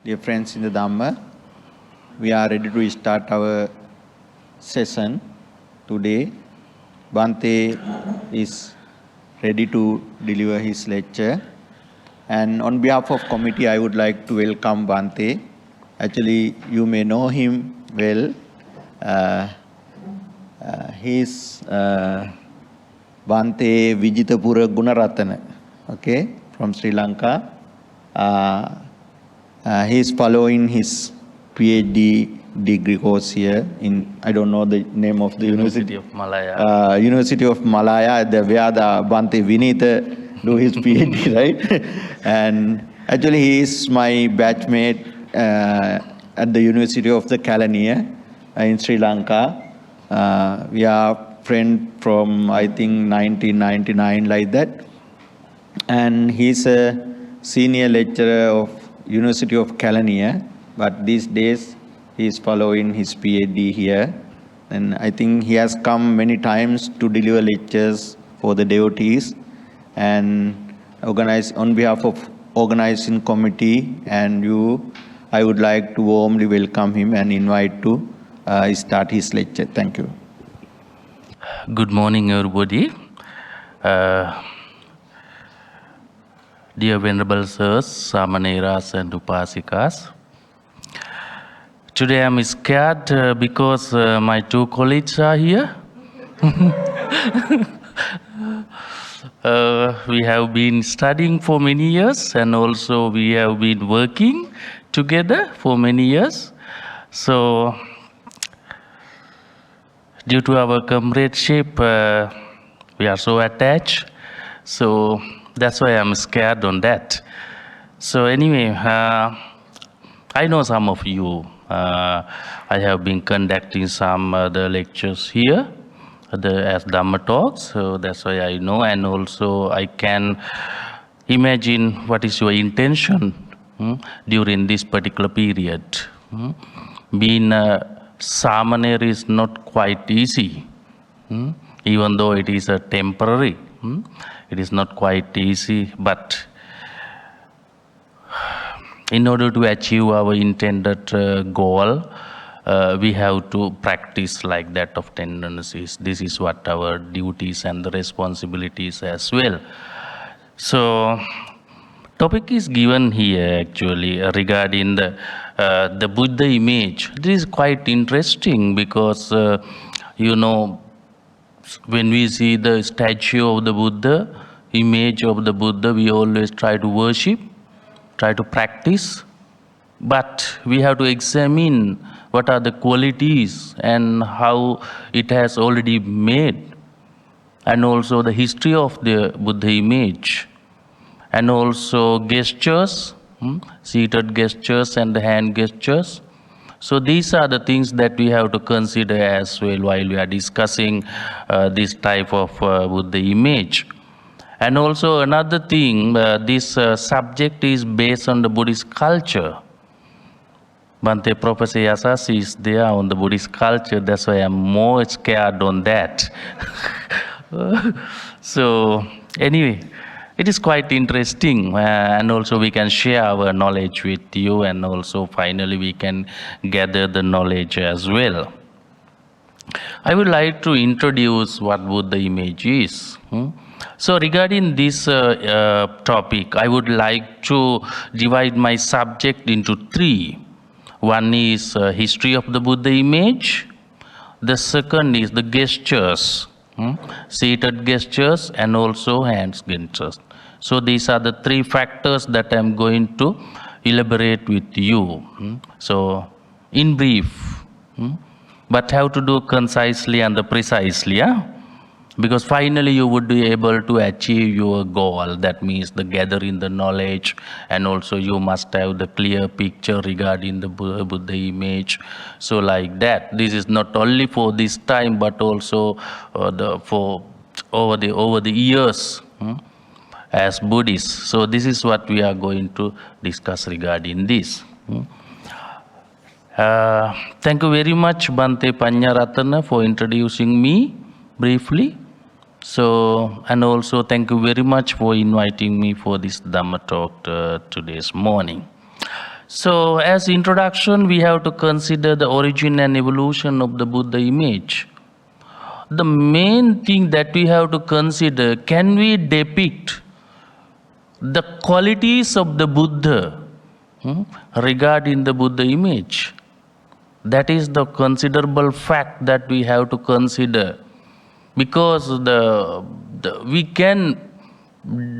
Dear friends in the Dhamma, we are ready to start our session today. Bhante is ready to deliver his lecture. And on behalf of committee, I would like to welcome Bhante. Actually, you may know him well. He is Bhante Vijithapura Gunarathana, okay, from Sri Lanka. He is following his PhD degree course here in, I don't know the name of the University of Malaya. University of Malaya, where the Bhante Vinita do his PhD, right? And actually he is my batchmate at the University of the Kelaniya in Sri Lanka. We are friends from, I think, 1999, like that. And he's a senior lecturer of University of Kelaniya, but these days he is following his PhD here. And I think he has come many times to deliver lectures for the devotees and organize on behalf of organizing committee and you. I would like to warmly welcome him and invite to start his lecture. Thank you. Good morning, everybody. Dear Venerable Sirs, Samaneras and Upasikas, today I'm scared because my two colleagues are here. We have been studying for many years and also we have been working together for many years. So, due to our comradeship, we are so attached. So, that's why I'm scared on that. So anyway, I know some of you. I have been conducting some other lectures here as Dhamma talks. So that's why I know, and also I can imagine what is your intention during this particular period. Being a Samaner is not quite easy, even though it is a temporary. It is not quite easy, but in order to achieve our intended goal, we have to practice like that of tendencies. This is what our duties and the responsibilities as well. So, topic is given here actually regarding the Buddha image. This is quite interesting because when we see the statue of the Buddha, image of the Buddha, we always try to worship, try to practice, but we have to examine what are the qualities and how it has already made, and also the history of the Buddha image, and also gestures, seated gestures and the hand gestures. So these are the things that we have to consider as well while we are discussing this type of Buddha image. And also another thing, this subject is based on the Buddhist culture. Bhante Professor Yasasi is there on the Buddhist culture, that's why I'm more scared on that. So anyway, it is quite interesting and also we can share our knowledge with you and also finally we can gather the knowledge as well. I would like to introduce what Buddha image is. So regarding this topic, I would like to divide my subject into three. One is history of the Buddha image. The second is the gestures, seated gestures and also hands gestures. So these are the three factors that I'm going to elaborate with you. So in brief, but how to do concisely and precisely, because finally you would be able to achieve your goal. That means the gathering the knowledge, and also you must have the clear picture regarding the Buddha image. So like that, this is not only for this time, but also for over the years as Buddhists. So this is what we are going to discuss regarding this. Thank you very much, Bhante Panyaratana, for introducing me briefly. So, and also thank you very much for inviting me for this Dhamma talk today's morning. So, as introduction, we have to consider the origin and evolution of the Buddha image. The main thing that we have to consider, can we depict the qualities of the Buddha regarding the Buddha image? That is the considerable fact that we have to consider, because we can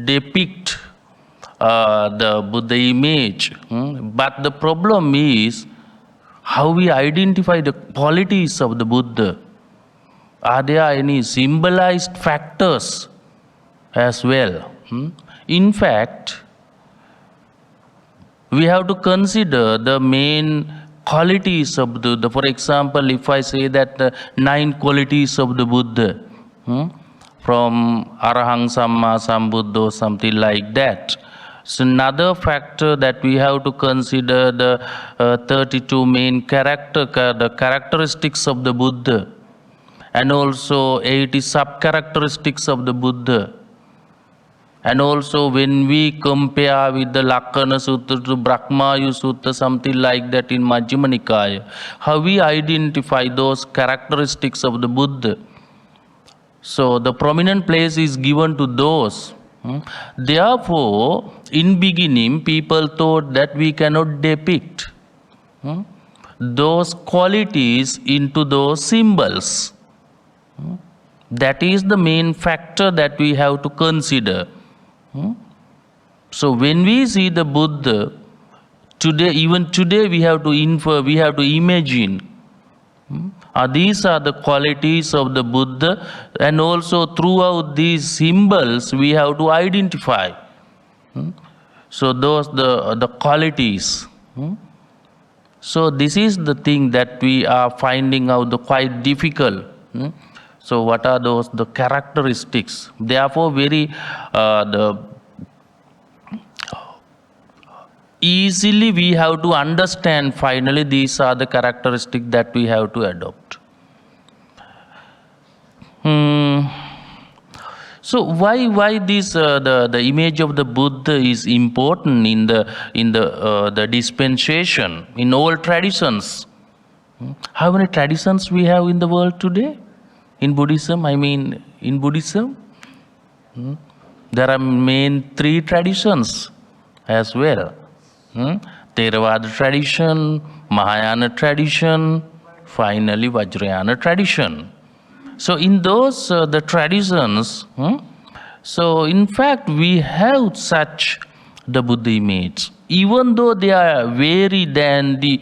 depict the Buddha image, but the problem is how we identify the qualities of the Buddha. Are there any symbolized factors as well? In fact, we have to consider the main qualities of the Buddha. For example, if I say that the 9 qualities of the Buddha, from Arahang Samma Sambuddho, something like that. So another factor that we have to consider, the 32 main the characteristics of the Buddha, and also 80 sub-characteristics of the Buddha. And also when we compare with the Lakkhana Sutta to Brahmayu Sutta, something like that in Majjhima Nikaya, how we identify those characteristics of the Buddha. So the prominent place is given to those. Therefore, in beginning, people thought that we cannot depict those qualities into those symbols. That is the main factor that we have to consider. So when we see the Buddha, today, even today we have to infer, we have to imagine. These are the qualities of the Buddha, and also throughout these symbols we have to identify. So those the qualities. So this is the thing that we are finding out quite difficult. So what are the characteristics? Therefore, very easily we have to understand. Finally, these are the characteristics that we have to adopt. So why this the image of the Buddha is important in the dispensation, in all traditions? How many traditions we have in the world today? In Buddhism, in Buddhism, there are main 3 traditions as well. Theravada tradition, Mahayana tradition, finally Vajrayana tradition. So in those the traditions, so in fact we have such the Buddha image. Even though they are varied than the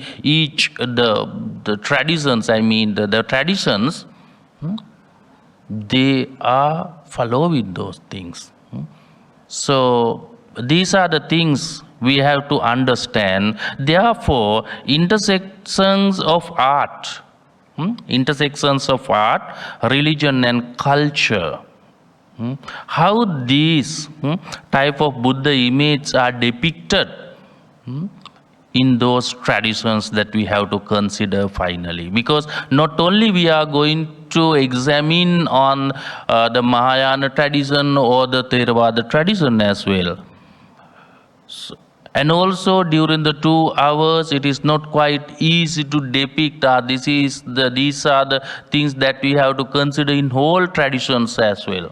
traditions, the traditions, they are following those things. So these are the things we have to understand. Therefore, intersections of art, religion and culture, how these type of Buddha images are depicted in those traditions that we have to consider finally. Because not only we are going to examine on the Mahayana tradition or the Theravada tradition as well. So, and also during the 2 hours, it is not quite easy to depict. These are the things that we have to consider in whole traditions as well.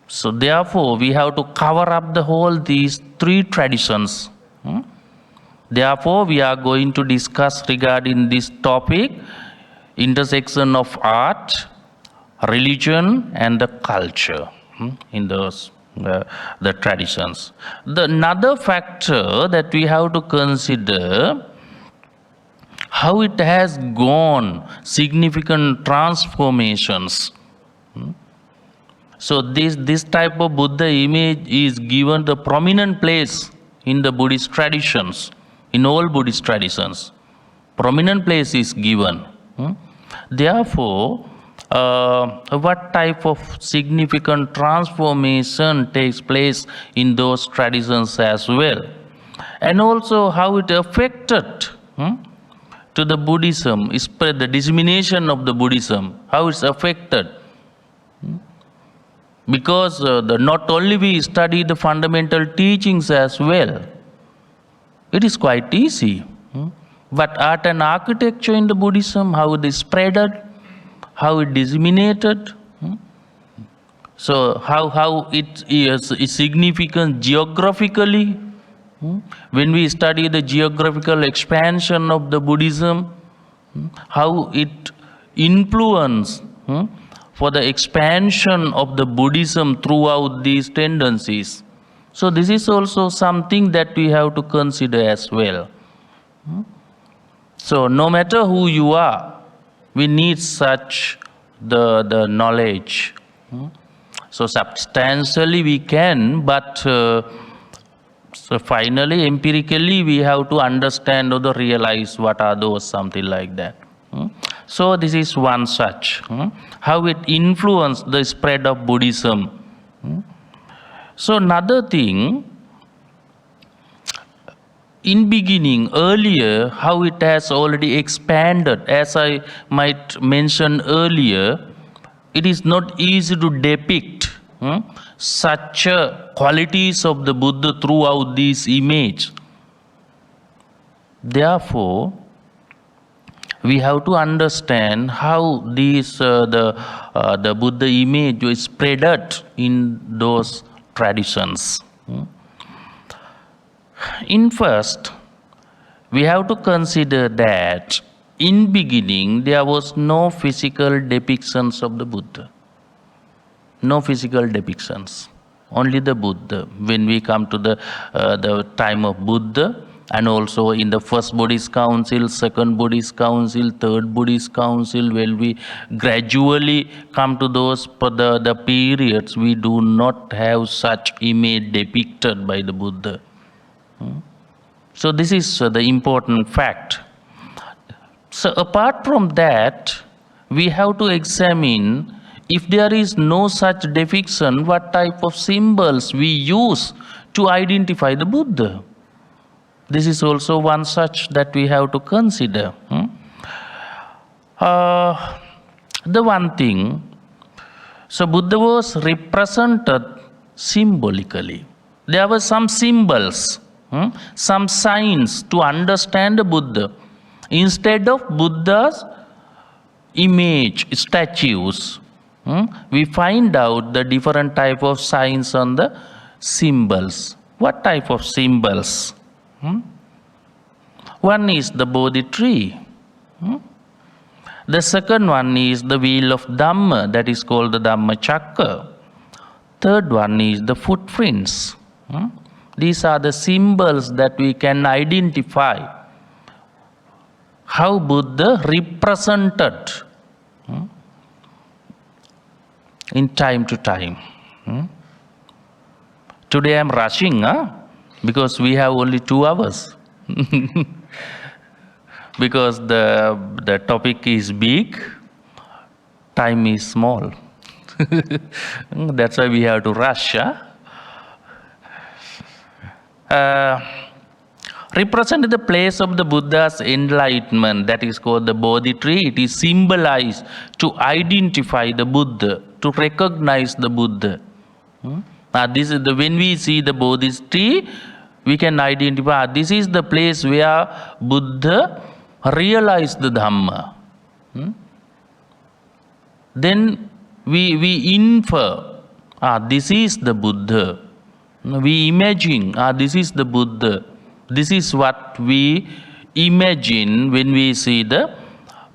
So therefore, we have to cover up these 3 traditions. Therefore, we are going to discuss regarding this topic, intersection of art, religion, and the culture in those the traditions. Another factor that we have to consider, how it has gone significant transformations. So this type of Buddha image is given the prominent place in the Buddhist traditions, in all Buddhist traditions. Prominent place is given. Therefore, what type of significant transformation takes place in those traditions as well, and also how it affected to the Buddhism, spread the dissemination of the Buddhism, how it's affected. Because not only we study the fundamental teachings as well, It is quite easy. But art and architecture in the Buddhism, how it is spreaded, how it disseminated, so how it is significant geographically. When we study the geographical expansion of the Buddhism, how it influenced for the expansion of the Buddhism throughout these tendencies. So this is also something that we have to consider as well. So no matter who you are, we need such the knowledge. So substantially we can, but so finally, empirically, we have to understand or realize what are those, something like that. So this is one such, how it influenced the spread of Buddhism. So another thing, in beginning, earlier, how it has already expanded, as I might mention earlier, it is not easy to depict such qualities of the Buddha throughout this image. Therefore, we have to understand how these the Buddha image is spread in those traditions. In first, we have to consider that in beginning there was no physical depictions of the Buddha. No physical depictions, only the Buddha. When we come to the time of Buddha, and also in the first Buddhist council, second Buddhist council, third Buddhist council, when we gradually come to those the periods, we do not have such image depicted by the Buddha. So this is the important fact. So apart from that, we have to examine, if there is no such depiction, what type of symbols we use to identify the Buddha. This is also one such that we have to consider. The one thing, so Buddha was represented symbolically. There were some symbols, some signs to understand the Buddha. Instead of Buddha's image, statues, we find out the different type of signs on the symbols. What type of symbols? One is the Bodhi tree. The second one is the wheel of Dhamma, that is called the Dhamma Chakra. Third one is the footprints. These are the symbols that we can identify how Buddha represented in time to time. Today I am rushing, because we have only 2 hours. Because the topic is big, time is small. That's why we have to rush. Represented the place of the Buddha's enlightenment, that is called the Bodhi tree. It is symbolized to identify the Buddha, to recognize the Buddha. This is when we see the Bodhi tree, we can identify this is the place where Buddha realized the Dhamma. Then we infer, this is the Buddha. We imagine, this is the Buddha. This is what we imagine when we see the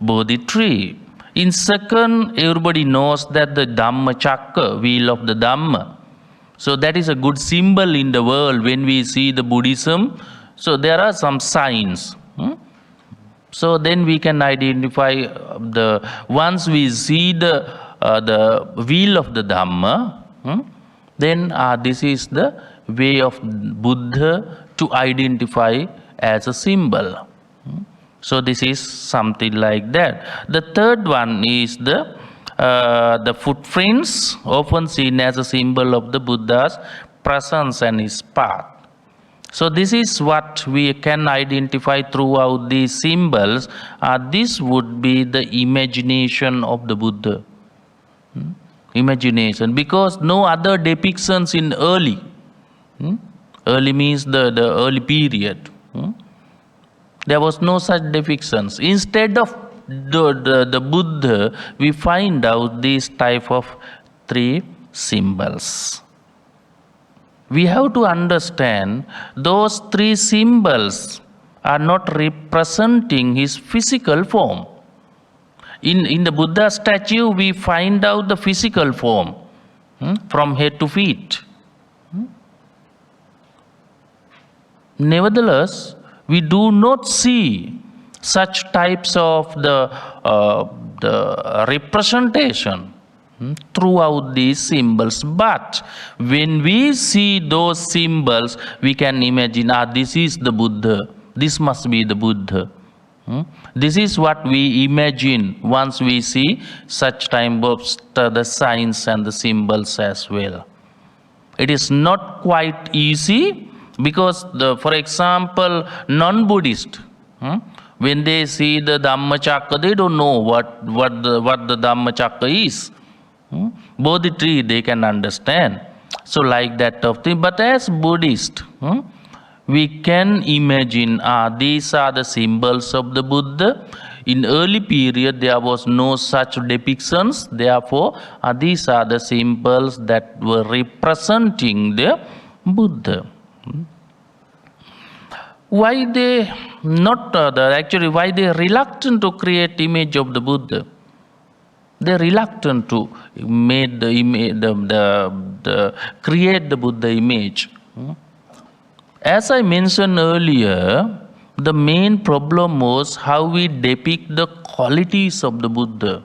Bodhi tree. In second, everybody knows that the Dhamma Chakra, wheel of the Dhamma. So that is a good symbol in the world when we see the Buddhism. So there are some signs. So then we can identify once we see the wheel of the Dhamma, then this is the way of Buddha to identify as a symbol. So this is something like that. The third one is the footprints, often seen as a symbol of the Buddha's presence and his path. So this is what we can identify throughout these symbols. This would be the imagination of the Buddha. Imagination, because no other depictions in early. Early means the early period. Hmm? There was no such depictions. Instead of the Buddha, we find out these type of three symbols. We have to understand those three symbols are not representing his physical form. In the Buddha statue, we find out the physical form, from head to feet. Nevertheless, we do not see such types of the representation throughout these symbols. But when we see those symbols, we can imagine, this is the Buddha. This must be the Buddha. This is what we imagine once we see such type of the signs and the symbols as well. It is not quite easy because, for example, non-Buddhist, when they see the Dhammachakra, they don't know what the Dhammachakra is. Bodhi tree they can understand. So like that of thing. But as Buddhist, we can imagine, these are the symbols of the Buddha. In early period, there was no such depictions. Therefore, these are the symbols that were representing the Buddha. Why they not actually? Why they reluctant to create image of the Buddha? They reluctant to make the create the Buddha image. As I mentioned earlier, the main problem was how we depict the qualities of the Buddha.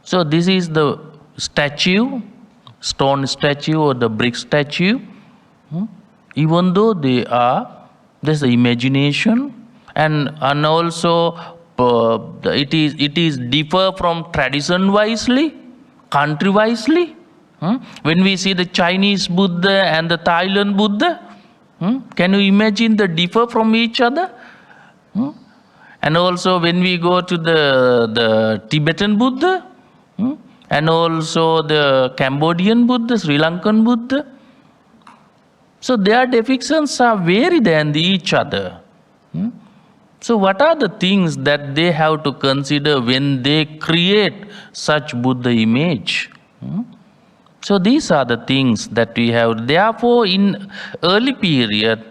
So this is the statue, stone statue or the brick statue. Even though there's the imagination, and also it is differ from tradition wisely, country wisely. When we see the Chinese Buddha and the Thailand Buddha, can you imagine the differ from each other? And also when we go to the Tibetan Buddha, and also the Cambodian Buddha, Sri Lankan Buddha, so their depictions are very than each other. So what are the things that they have to consider when they create such Buddha image? So these are the things that we have. Therefore, in early period,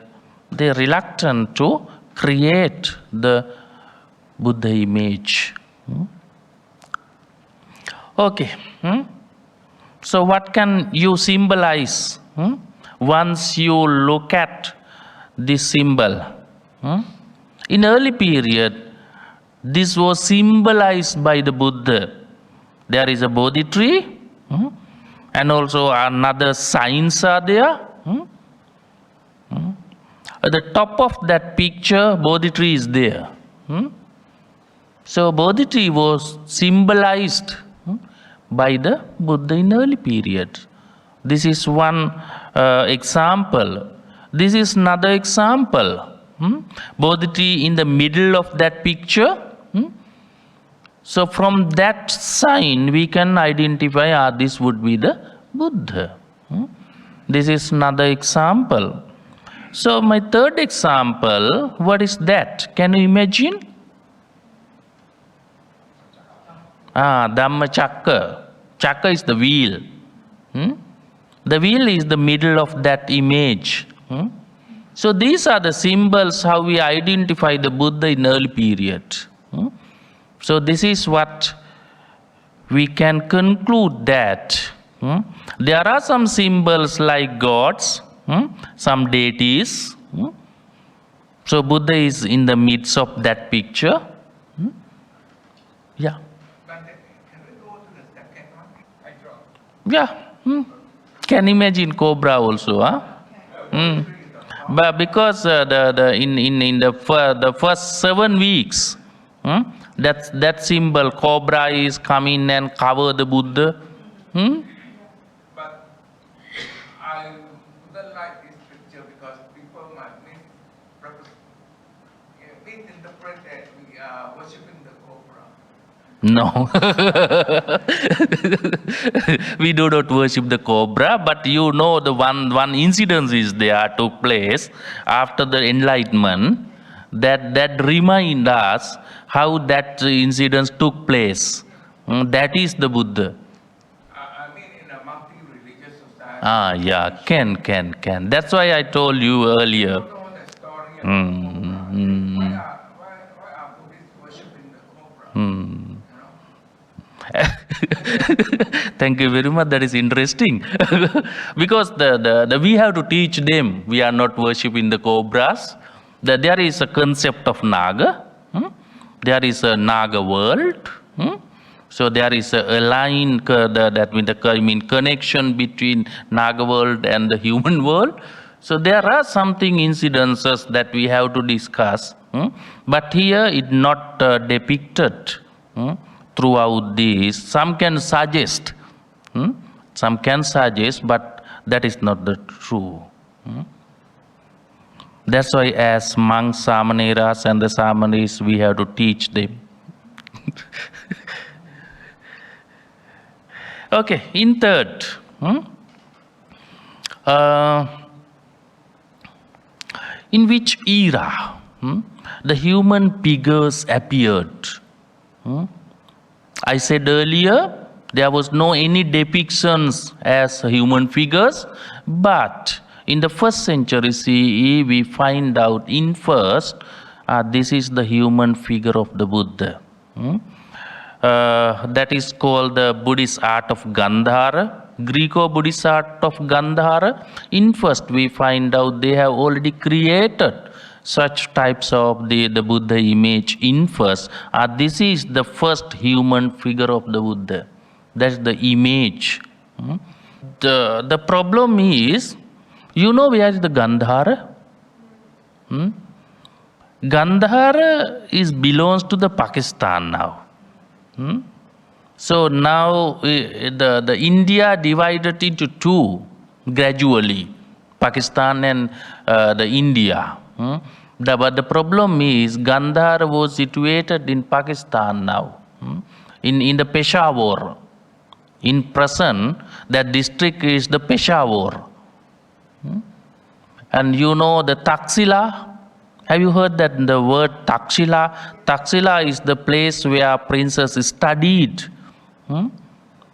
they are reluctant to create the Buddha image. Okay. So what can you symbolize once you look at this symbol? In early period, this was symbolized by the Buddha. There is a Bodhi tree, and also another signs are there. At the top of that picture, Bodhi tree is there. So Bodhi tree was symbolized by the Buddha in early period. This is one example. This is another example. Bodhi tree in the middle of that picture. So from that sign we can identify this would be the Buddha. This is another example. So my third example, what is that? Can you imagine? Dhammachakra. Chakra is the wheel. The wheel is the middle of that image. So these are the symbols how we identify the Buddha in early period. So this is what we can conclude that there are some symbols like gods, some deities. So Buddha is in the midst of that picture. Yeah. Can we go to the second one? Hydra. Yeah. Can imagine cobra also, But because in the first 7 weeks, that symbol cobra is come in and cover the Buddha. But I wouldn't like this picture because people might misinterpret that we are worshipping the cobra. No. We do not worship the cobra, but you know the one incident is there took place after the enlightenment that remind us how that incident took place. That is the Buddha. I mean, in a multi-religious society. Ah, yeah, can. That's why I told you earlier. You know the story about cobra. Why are Buddhists worshipping the cobra? You know? Thank you very much. That is interesting. Because we have to teach them. We are not worshipping the cobras. There is a concept of Naga. There is a Naga world. So there is a line connection between Naga world and the human world. So there are something incidences that we have to discuss. But here it not depicted. Throughout this, some can suggest, but that is not the true. That's why as monks, samaneras and the samanis, we have to teach them. Okay, in third, in which era the human figures appeared? I said earlier, there was no any depictions as human figures, but in the first century CE, we find out in first, this is the human figure of the Buddha. That is called the Buddhist art of Gandhara, Greco-Buddhist art of Gandhara. In first, we find out they have already created such types of the Buddha image in first. This is the first human figure of the Buddha. That's the image. The problem is, you know where is the Gandhara? Gandhara belongs to the Pakistan now. So now the India divided into two gradually, Pakistan and the India. But the problem is Gandhara was situated in Pakistan now, in the Peshawar. In present, that district is the Peshawar. And you know the Taxila? Have you heard that the word Taxila? Taxila is the place where princess studied.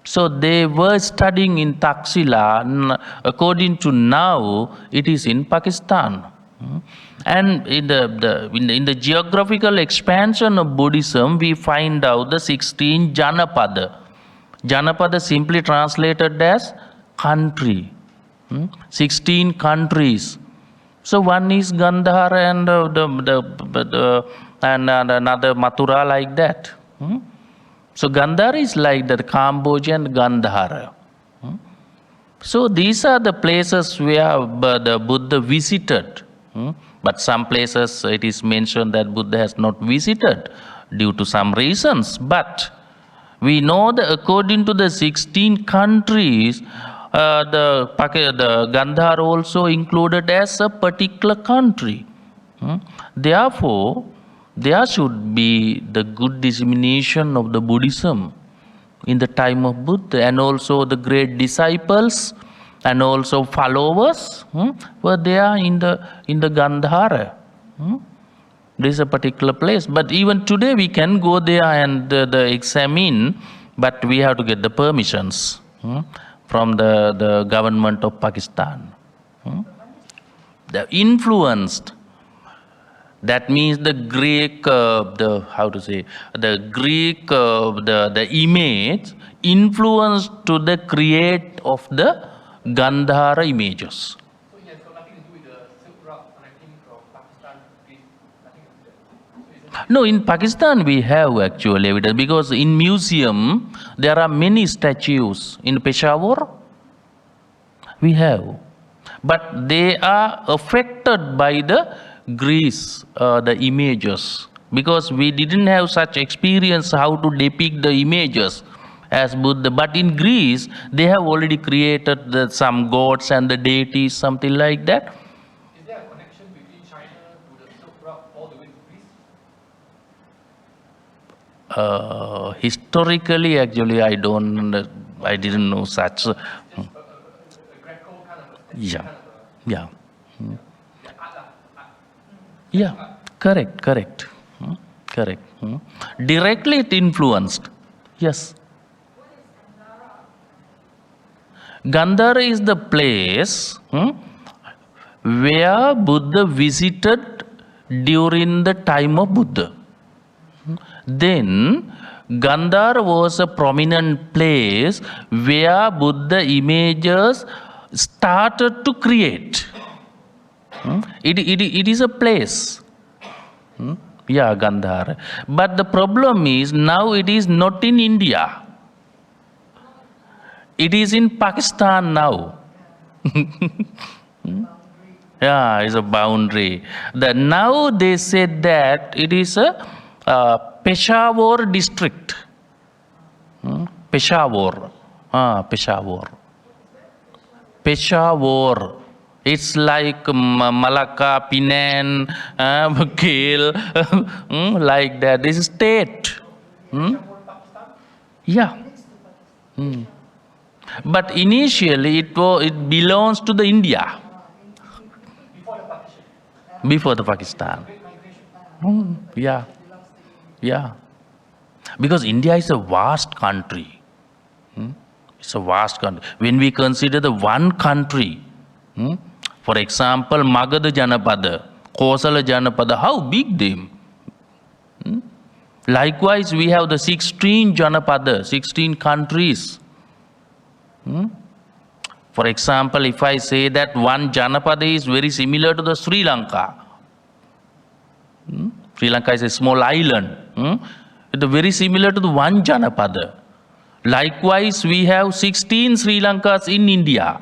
So they were studying in Taxila. According to now, it is in Pakistan. And in the geographical expansion of Buddhism, we find out the 16 Janapada. Janapada simply translated as country. 16 countries. So one is Gandhara and another Mathura like that. So Gandhara is like the Cambodian Gandhara. So these are the places where the Buddha visited. But some places it is mentioned that Buddha has not visited due to some reasons. But we know that according to the 16 countries, the Gandhara also included as a particular country. Therefore, there should be the good dissemination of the Buddhism in the time of Buddha, and also the great disciples and also followers were there in the Gandhara. This is a particular place, but even today we can go there and examine, but we have to get the permissions from the government of Pakistan. The influenced, that means the Greek, the image influenced to the create of the Gandhara images. So it has got nothing to do with the Silk Road connecting from Pakistan to Greece, nothing to do with that. No, in Pakistan we have actually evidence, because in museum there are many statues. In Peshawar we have, but they are affected by the Greece, the images, because we didn't have such experience how to depict the images as Buddha. But in Greece they have already created some gods and the deities, something like that. Is there a connection between China to the Silk Road all the way to Greece? Historically, actually, I didn't know such. A Greco kind of a Yeah, kind of yeah, a art, yeah. Correct. Correct. Directly it influenced. Yes. Gandhara is the place where Buddha visited during the time of Buddha. Then Gandhara was a prominent place where Buddha images started to create. It is a place. Yeah, Gandhara. But the problem is now it is not in India. It is in Pakistan now. Yeah, it's a boundary. Now they said that it is a Peshawar district. Peshawar. Peshawar. It's like Malacca, Penang, Kale, like that. This is state. Yeah. But initially it belongs to the India. Before the Pakistan. Yeah. Yeah. Because India is a vast country. It's a vast country. When we consider the one country, for example, Magadha Janapada, Kosala Janapada, how big them? Likewise, we have the 16 Janapada, 16 countries. For example, if I say that one Janapada is very similar to the Sri Lanka. Sri Lanka is a small island. It is very similar to the one Janapada. Likewise, we have 16 Sri Lankas in India.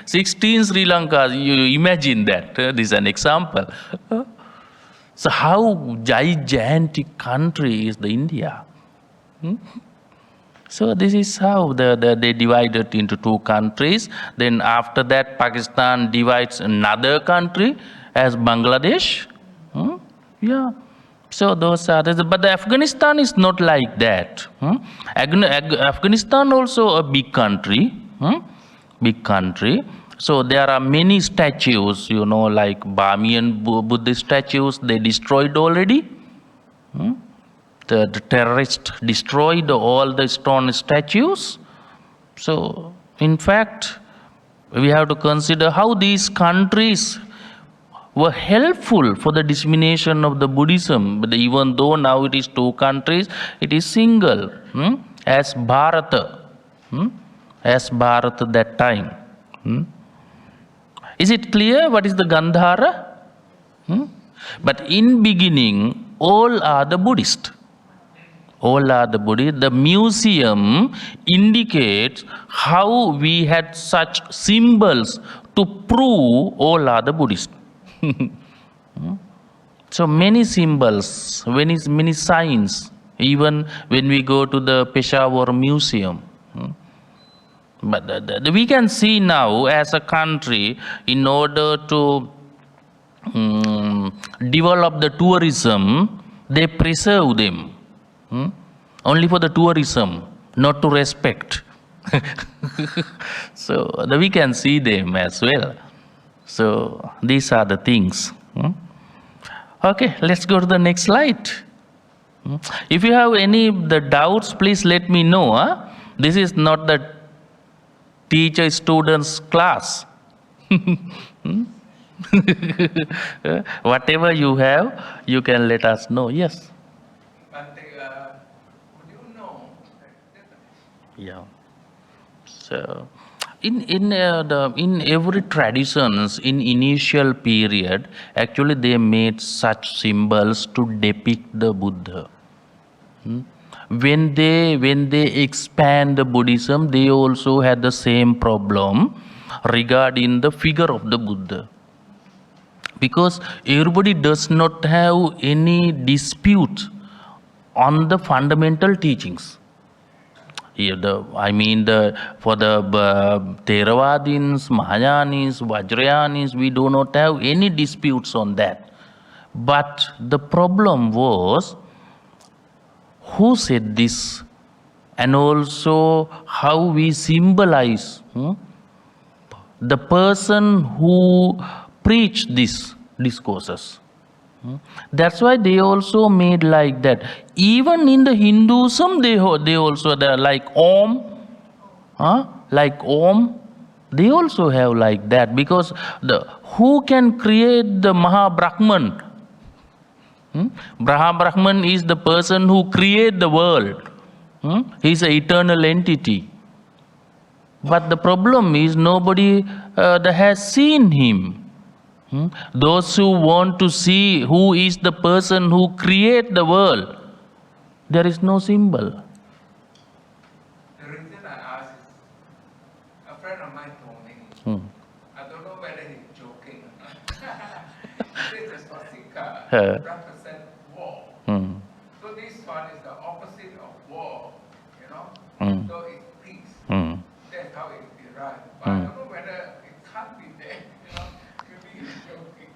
16 Sri Lankas, you imagine that. This is an example. So how gigantic country is the India? So this is how they divided into two countries. Then after that, Pakistan divides another country as Bangladesh. Yeah. So those are, but Afghanistan is not like that. Afghanistan also a big country. Big country. So there are many statues, like Burmese Buddhist statues, they destroyed already. The terrorists destroyed all the stone statues. So, in fact, we have to consider how these countries were helpful for the dissemination of the Buddhism. But even though now it is two countries, it is single, as Bharata, as Bharata that time. Is it clear what is the Gandhara? But in beginning, all are the Buddhist. All are the Buddhist. The museum indicates how we had such symbols to prove all are the Buddhist. So many symbols, many signs, even when we go to the Peshawar Museum. But we can see now as a country, in order to develop the tourism, they preserve them. Only for the tourism, not to respect. So we can see them as well. So these are the things. Okay, let's go to the next slide. If you have any the doubts, please let me know. This is not the teacher-students class. Whatever you have, you can let us know. Yes. Bhante, would you know? Yeah. So, in every traditions in initial period, actually they made such symbols to depict the Buddha. When they expand the Buddhism, they also had the same problem regarding the figure of the Buddha. Because everybody does not have any dispute on the fundamental teachings. For the Theravadins, Mahayanis, Vajrayanis, we do not have any disputes on that. But the problem was who said this, and also how we symbolize the person who preached these discourses. That's why they also made like that. Even in the Hinduism, they also like Om, like Om. They also have like that, because who can create the Maha Brahman? Maha Brahman is the person who created the world. He is an eternal entity. But the problem is nobody that has seen him. Those who want to see who is the person who created the world, there is no symbol. The reason I ask is, a friend of mine told me, I don't know whether he's joking or not. He says the swastika represents war. So this one is the opposite of war, you know? So it's peace. That's how it derived. But I don't know whether it can't be there, you know? Maybe he's joking.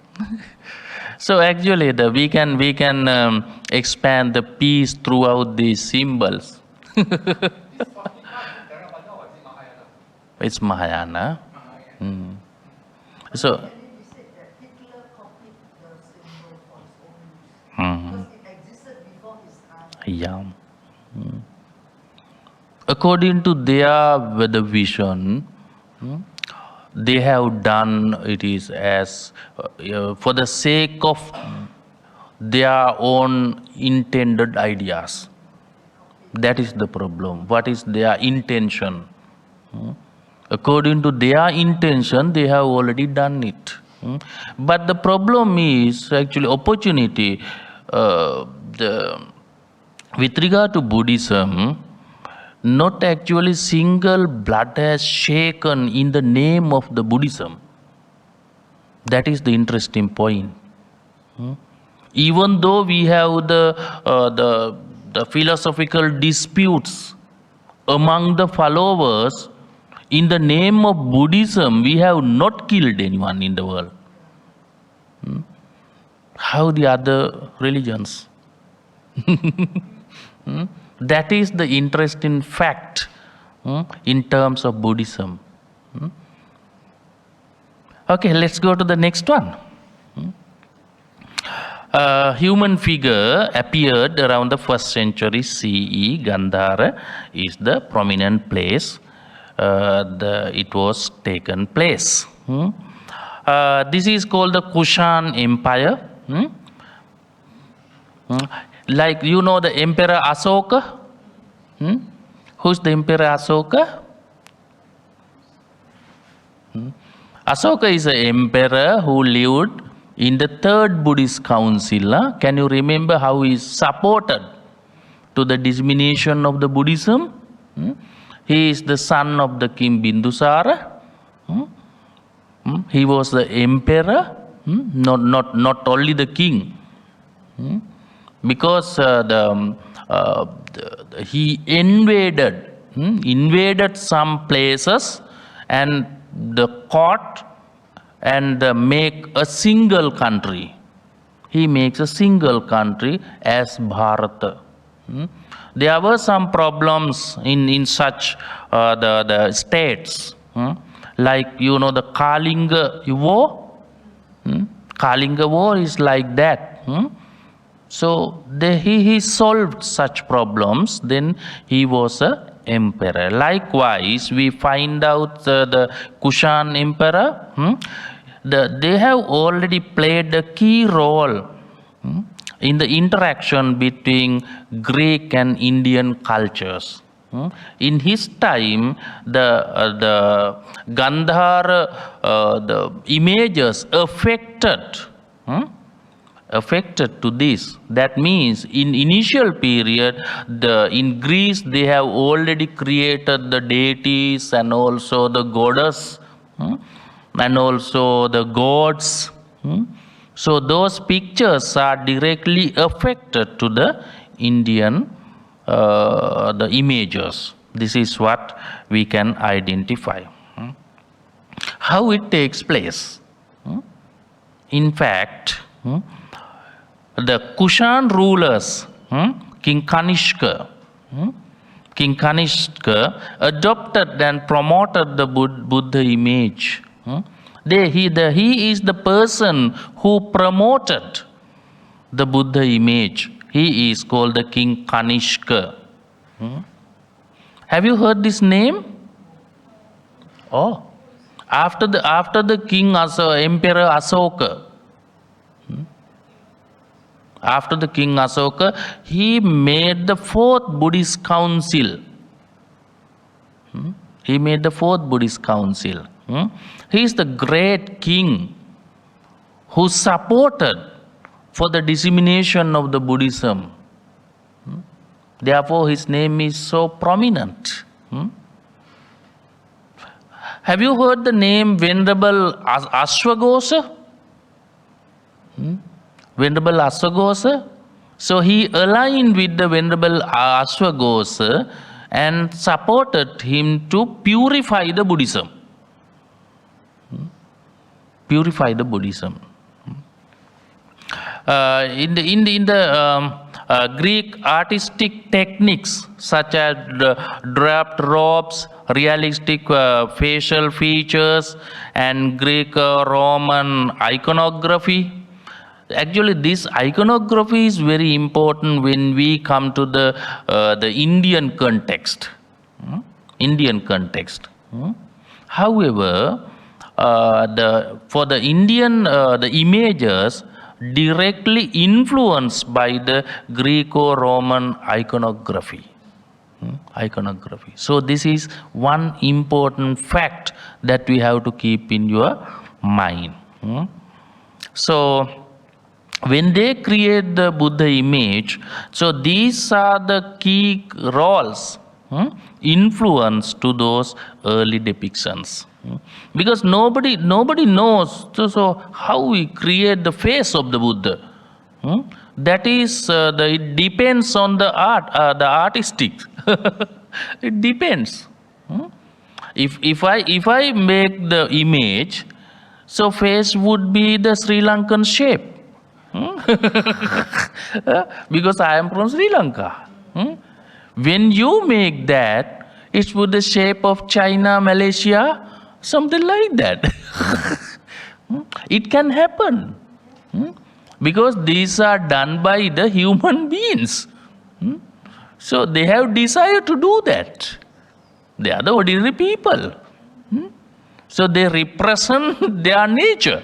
So actually, we can expand the peace throughout these symbols. This 45 is Theravada or is it Mahayana? It's Mahayana. Mahayana. So, And then we said that Hitler copied the symbol for his own use. Because it existed before his time. yeah. According to their vision, they have done it is as for the sake of their own intended ideas. That is the problem. What is their intention? According to their intention, they have already done it. But the problem is actually opportunity. With regard to Buddhism, not actually single blood has shaken in the name of the Buddhism. That is the interesting point. Even though we have the philosophical disputes among the followers, in the name of Buddhism, we have not killed anyone in the world. How the other religions? That is the interesting fact in terms of Buddhism. Okay, let's go to the next one. A human figure appeared around the 1st century CE. Gandhara is the prominent place. It was taken place. This is called the Kushan Empire. Like you know the Emperor Asoka. Who's the Emperor Asoka? Asoka is an emperor who lived in the 3rd Buddhist Council. Can you remember how he supported to the dissemination of the Buddhism? He is the son of the King Bindusara. He was the emperor, not only the king. Because he invaded some places and the court and make a single country. He makes a single country as Bharata. There were some problems in such the states, like you know the Kalinga War. Kalinga War is like that. So he solved such problems. Then he was a emperor. Likewise, we find out the Kushan emperor. They have already played a key role in the interaction between Greek and Indian cultures. In his time, the Gandhara, the images affected to this. That means in initial period, in Greece they have already created the deities and also the goddess and also the gods. So those pictures are directly affected to the Indian the images. This is what we can identify. How it takes place. In fact, the Kushan rulers, King Kanishka, King Kanishka adopted and promoted the Buddha image. He is the person who promoted the Buddha image. He is called the King Kanishka. Have you heard this name? Oh, after the king Emperor Asoka. After the king Asoka, he made the fourth Buddhist council. He made the fourth Buddhist council. He is the great king who supported for the dissemination of the Buddhism. Therefore, his name is so prominent. Have you heard the name Venerable Ashwaghosa? Venerable Ashwaghosa? So he aligned with the Venerable Ashwaghosa and supported him to purify the Buddhism. Purify the Buddhism. In the Greek artistic techniques such as draped robes, realistic facial features, and Greek Roman iconography. Actually, this iconography is very important when we come to the Indian context. Indian context. However, for the Indian, the images directly influenced by the Greco-Roman iconography. Iconography. So this is one important fact that we have to keep in your mind. So when they create the Buddha image, so these are the key roles, influence to those early depictions. Because nobody knows so how we create the face of the Buddha. That is, it depends on the art, the artistic. It depends. If I make the image, so face would be the Sri Lankan shape. Because I am from Sri Lanka. When you make that, it would the shape of China, Malaysia, something like that. It can happen. Because these are done by the human beings. So they have desire to do that. They are the ordinary people. So they represent their nature.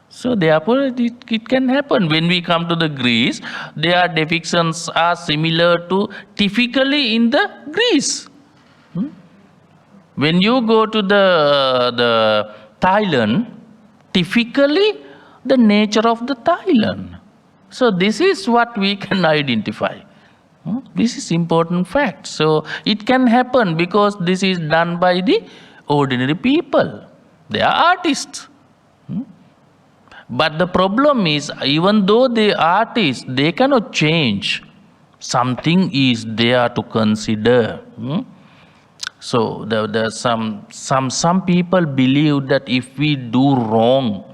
So therefore it can happen. When we come to the Greece, their depictions are similar to typically in the Greece. When you go to the Thailand, typically the nature of the Thailand. So this is what we can identify. This is important fact. So it can happen because this is done by the ordinary people. They are artists. But the problem is, even though they are artists, they cannot change. Something is there to consider. So some people believe that if we do wrong,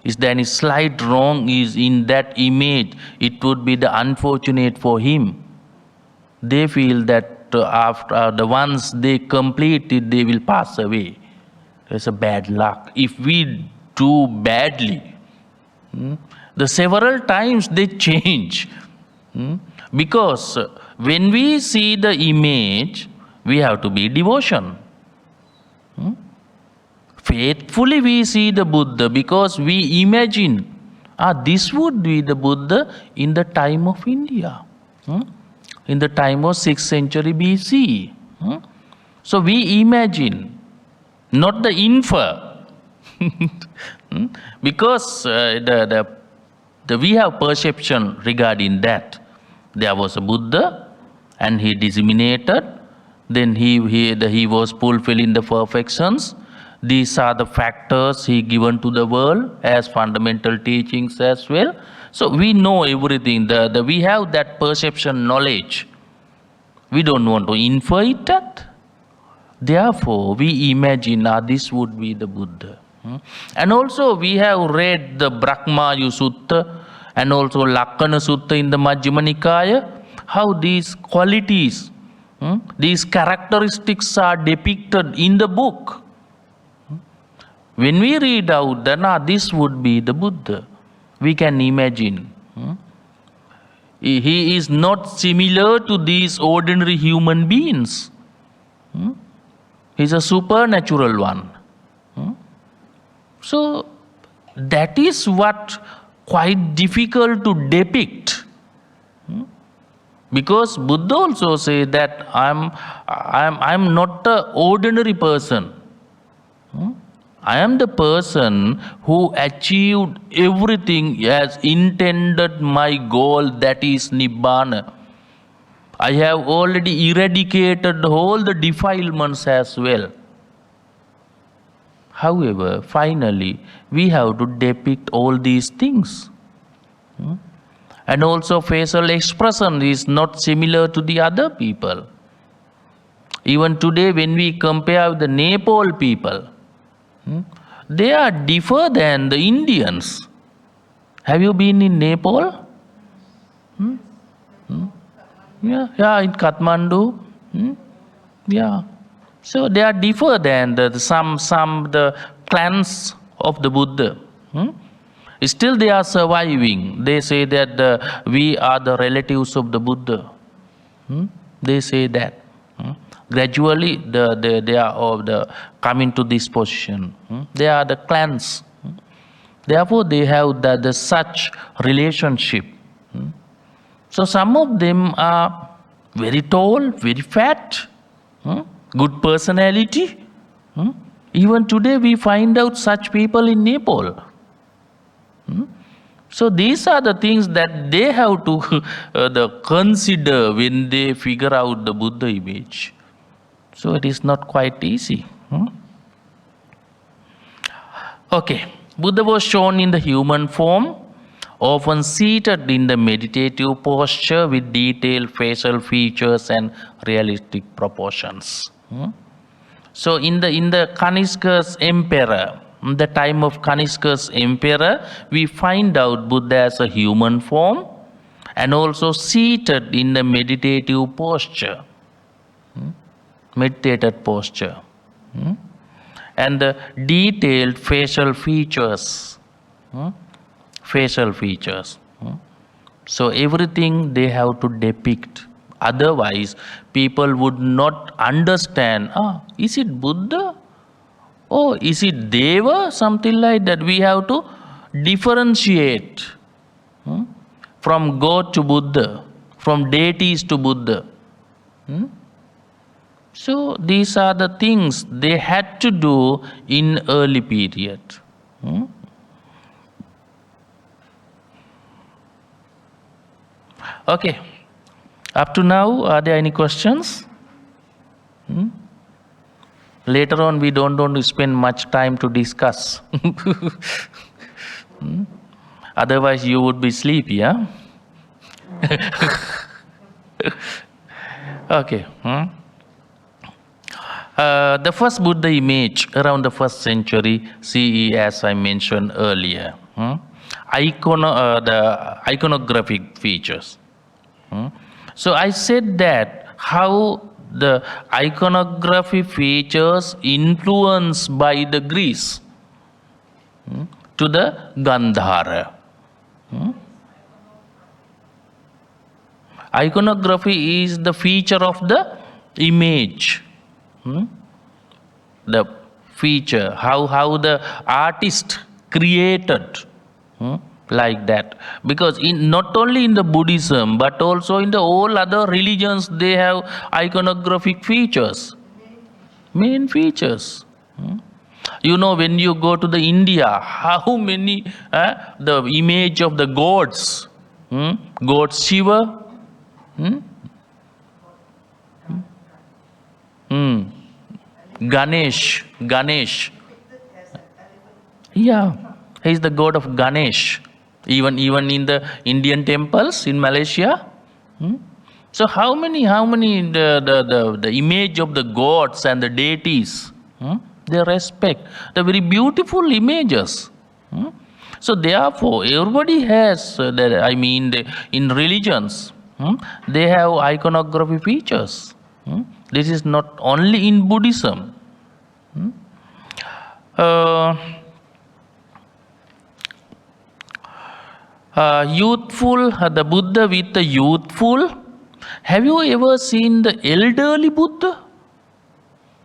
is there any slight wrong is in that image, it would be the unfortunate for him. They feel that after the once they complete it, they will pass away. There's a bad luck. If we do badly, the several times they change. Because when we see the image, we have to be devotion. Faithfully we see the Buddha because we imagine, this would be the Buddha in the time of India. In the time of 6th century BC. So we imagine, not the infer. Because we have perception regarding that. There was a Buddha and he disseminated, then he was fulfilling the perfections. These are the factors he given to the world as fundamental teachings as well. So we know everything. We have that perception knowledge. We don't want to infer it that. Therefore, we imagine this would be the Buddha. And also we have read the Brahma Sutta and also Lakkana Sutta in the Majjhima Nikaya, how these qualities, these characteristics are depicted in the book. When we read out, then this would be the Buddha. We can imagine. He is not similar to these ordinary human beings. He's a supernatural one. So that is what quite difficult to depict. Because Buddha also says that I'm not an ordinary person. I am the person who achieved everything as intended my goal, that is Nibbana. I have already eradicated all the defilements as well. However, finally, we have to depict all these things. And also facial expression is not similar to the other people. Even today when we compare with the Nepal people, they are different than the Indians. Have you been in Nepal? Yeah, in Kathmandu. Yeah. So they are different than some the clans of the Buddha. Still they are surviving. They say that we are the relatives of the Buddha. They say that. Gradually they are coming to this position. They are the clans. Therefore they have the such relationship. So some of them are very tall, very fat, good personality. Even today we find out such people in Nepal. So these are the things that they have to consider when they figure out the Buddha image. So it is not quite easy. Okay, Buddha was shown in the human form, often seated in the meditative posture with detailed facial features and realistic proportions. So in the Kanishka's emperor, in the time of Kanishka's emperor, we find out Buddha as a human form and also seated in the meditative posture. Meditated posture. And the detailed facial features. Facial features. So everything they have to depict. Otherwise, people would not understand, is it Buddha? Oh, is it Deva? Something like that. We have to differentiate from God to Buddha, from deities to Buddha. So these are the things they had to do in early period. Okay. Up to now, are there any questions? Later on, we don't want to spend much time to discuss. Otherwise, you would be sleepy, huh? Okay. The first Buddha image around the 1st century CE, as I mentioned earlier. The iconographic features. So I said that how the iconography features influenced by the Greece to the Gandhara. Iconography is the feature of the image. The feature, how the artist created, like that. Because not only in the Buddhism, but also in the all other religions, they have iconographic features. Main features. You know, when you go to the India, how many, the image of the gods. God Shiva. Ganesh. Yeah, he is the god of Ganesh. Even in the Indian temples in Malaysia. So how many the image of the gods and the deities they respect, the very beautiful images. So therefore, everybody has, in religions, they have iconography features. This is not only in Buddhism. Youthful, the Buddha with the youthful. Have you ever seen the elderly Buddha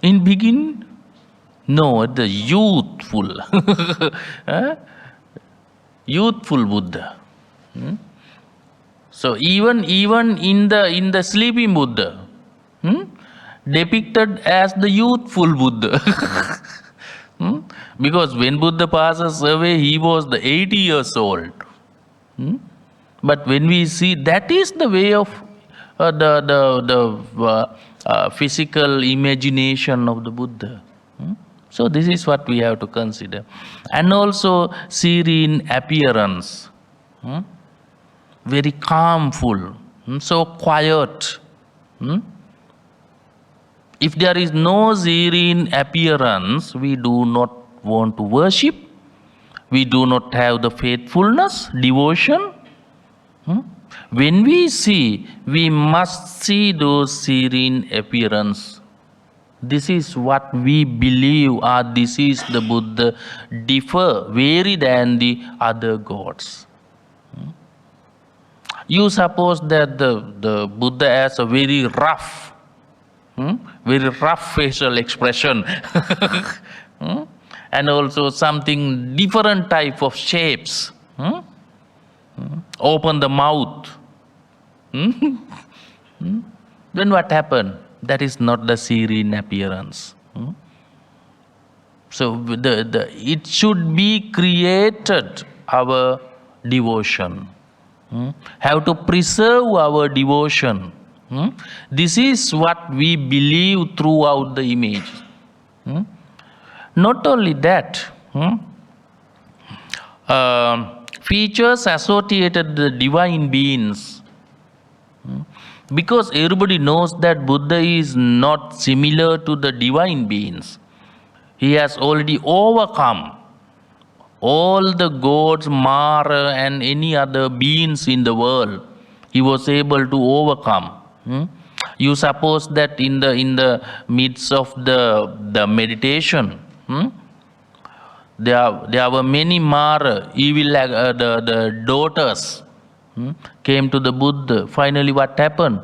in beginning? No, the youthful. Youthful Buddha. So even in the sleeping Buddha, depicted as the youthful Buddha. Because when Buddha passes away, he was the 80 years old. But when we see, that is the way of the physical imagination of the Buddha. So this is what we have to consider. And also serene appearance. Very calmful, so quiet. If there is no serene appearance, we do not want to worship. We do not have the faithfulness, devotion. When we see, we must see those serene appearance. This is what we believe, this is the Buddha, differ, vary than the other gods. You suppose that the Buddha has a very rough facial expression. And also something different type of shapes. Open the mouth. Then what happened? That is not the serene appearance. So it should be created, our devotion. Have to preserve our devotion. This is what we believe throughout the image. Not only that, features associated with the divine beings. Because everybody knows that Buddha is not similar to the divine beings. He has already overcome all the gods, Mara and any other beings in the world. He was able to overcome. You suppose that in the midst of the meditation, there were many Mara, evil, the daughters came to the Buddha. Finally, what happened?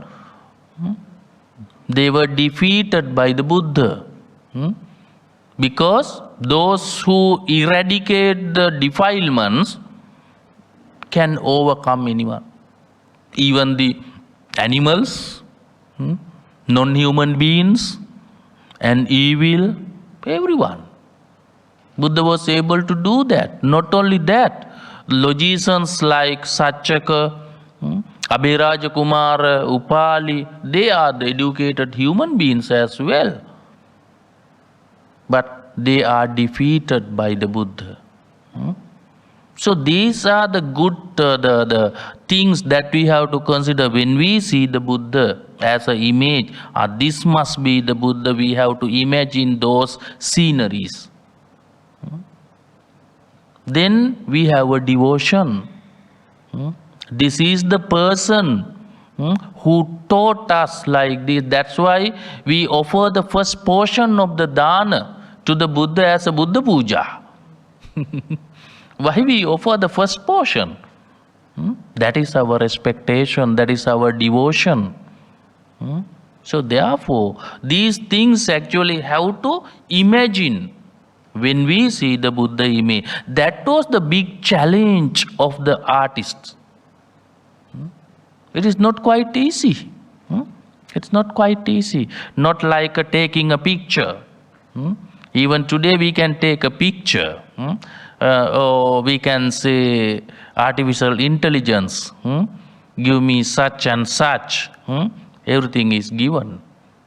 They were defeated by the Buddha. Because those who eradicate the defilements can overcome anyone. Even the animals, non-human beings, and evil, everyone. Buddha was able to do that. Not only that, logicians like Satchaka, Abhiraja Kumara, Upali, they are the educated human beings as well. But they are defeated by the Buddha. So these are the good the things that we have to consider when we see the Buddha as an image. This must be the Buddha. We have to imagine those sceneries. Then we have a devotion. This is the person who taught us like this. That's why we offer the first portion of the dana to the Buddha as a Buddha Puja. Why we offer the first portion? That is our expectation, that is our devotion. So therefore, these things actually have to imagine when we see the Buddha image. That was the big challenge of the artists. It is not quite easy. It's not quite easy. Not like taking a picture. Even today we can take a picture. Or we can say artificial intelligence. Give me such and such. Everything is given.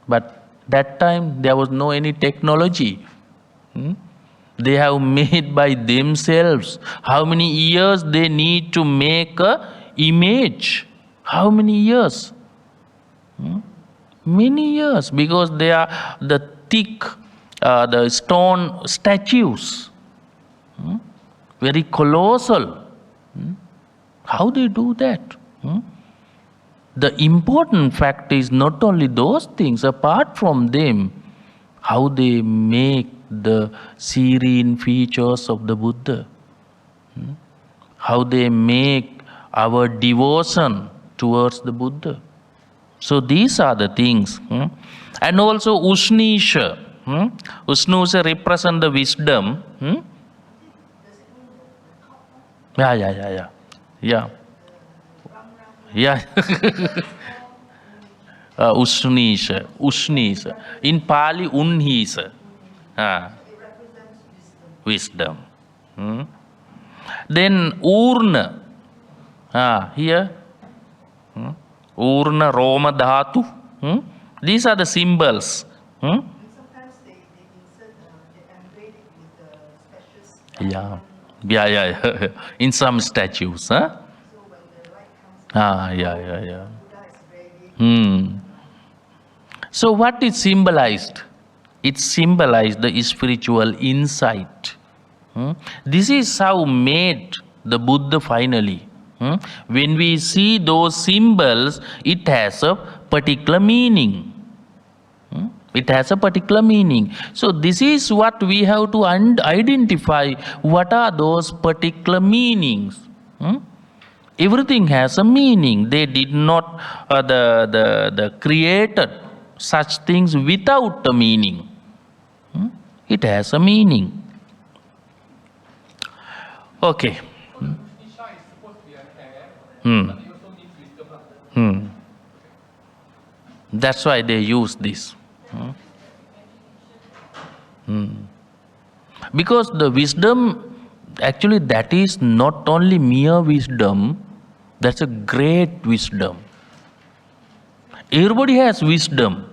But that time there was no any technology. They have made by themselves. How many years they need to make a image? How many years? Many years, because they are the thick, the stone statues. very colossal. How they do that? The important fact is not only those things, apart from them, how they make the serene features of the Buddha. How they make our devotion towards the Buddha. So these are the things. And also Ushnisha. Ushnisha represent the wisdom. Yeah. Ushnisha. In Pali, Unhisa. Wisdom. Then Urna. Here. Urna, Roma, Dhatu. These are the symbols. Sometimes they insert, they embrace it with the special stuff. Yeah. In some statues. So when the light comes, Yeah. Buddha is ready. So what is symbolized? It symbolized the spiritual insight. This is how made the Buddha finally. When we see those symbols, it has a particular meaning. It has a particular meaning. So this is what we have to identify. What are those particular meanings? Everything has a meaning. They did not the created such things without a meaning. It has a meaning. Okay. Isha is supposed to be an air, but it also means wisdom. That's why they use this. Because the wisdom, actually that is not only mere wisdom, that's a great wisdom. Everybody has wisdom.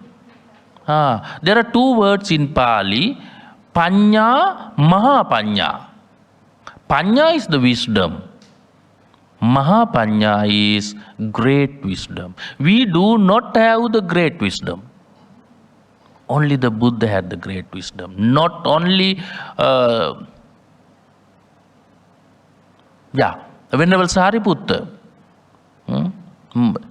There are two words in Pali, Panya, Mahapanya. Panya is the wisdom. Mahapanya is great wisdom. We do not have the great wisdom. Only the Buddha had the great wisdom. Not only, Venerable Sariputta.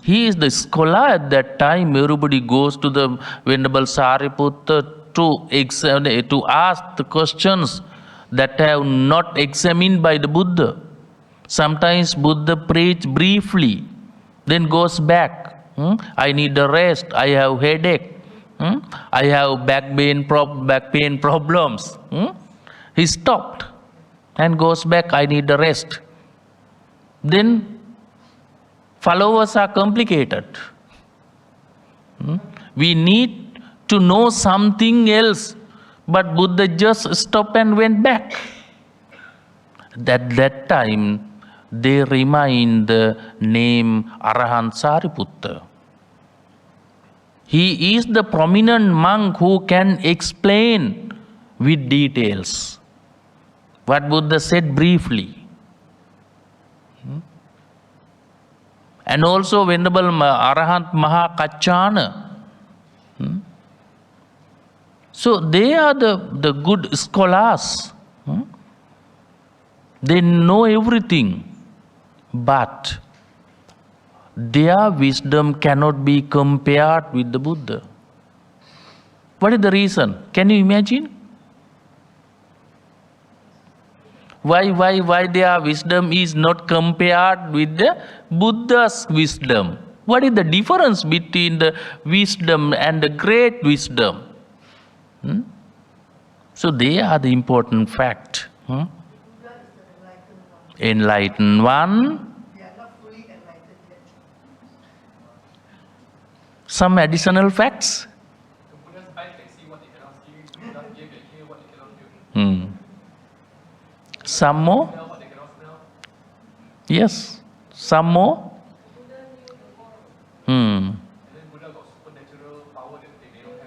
He is the scholar at that time. Everybody goes to the Venerable Sariputta to ask the questions that have not examined by the Buddha. Sometimes Buddha preach briefly, then goes back. I need a rest. I have headache. I have back pain problems. He stopped and goes back. I need a rest. Then followers are complicated. We need to know something else, but Buddha just stopped and went back. At that time, they remind the name Arahant Sariputta. He is the prominent monk who can explain with details what Buddha said briefly. And also Venerable Arahant Mahakachana. So they are the good scholars. They know everything. But their wisdom cannot be compared with the Buddha. What is the reason? Can you imagine? Why their wisdom is not compared with the Buddha's wisdom? What is the difference between the wisdom and the great wisdom? So they are the important fact. Enlightened one. They are not fully enlightened yet. Some additional facts. The Buddha's eyes can see what they cannot see, the Buddha's ear can hear what they cannot hear. Some more? Smell what they cannot smell. Yes. Some more? And then Buddha got supernatural power that they don't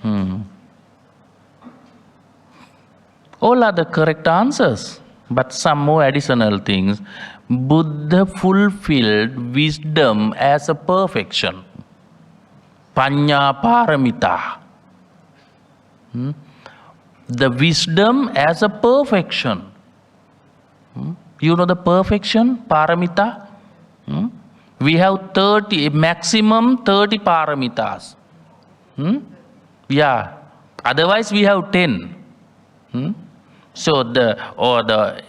have. All are the correct answers. But some more additional things. Buddha fulfilled wisdom as a perfection. Panya paramita. The wisdom as a perfection. You know the perfection, paramita? We have 30, maximum 30 paramitas. Yeah. Otherwise we have 10. So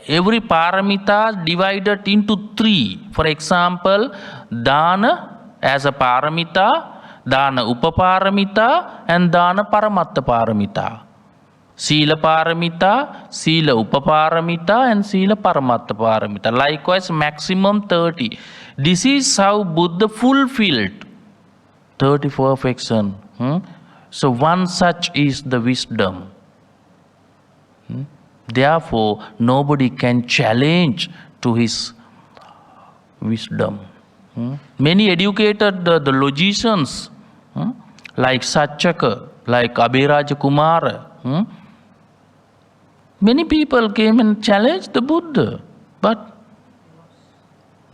every paramita divided into 3. For example, dana as a paramita, dana upaparamita, and dana paramatta paramita. Sila paramita, sila upaparamita, and sila paramatta paramita. Likewise, maximum 30. This is how Buddha fulfilled 30 perfection. So one such is the wisdom. Therefore, nobody can challenge to his wisdom. Many educated the logicians like Satchaka, like Abhiraja Kumara, many people came and challenged the Buddha, but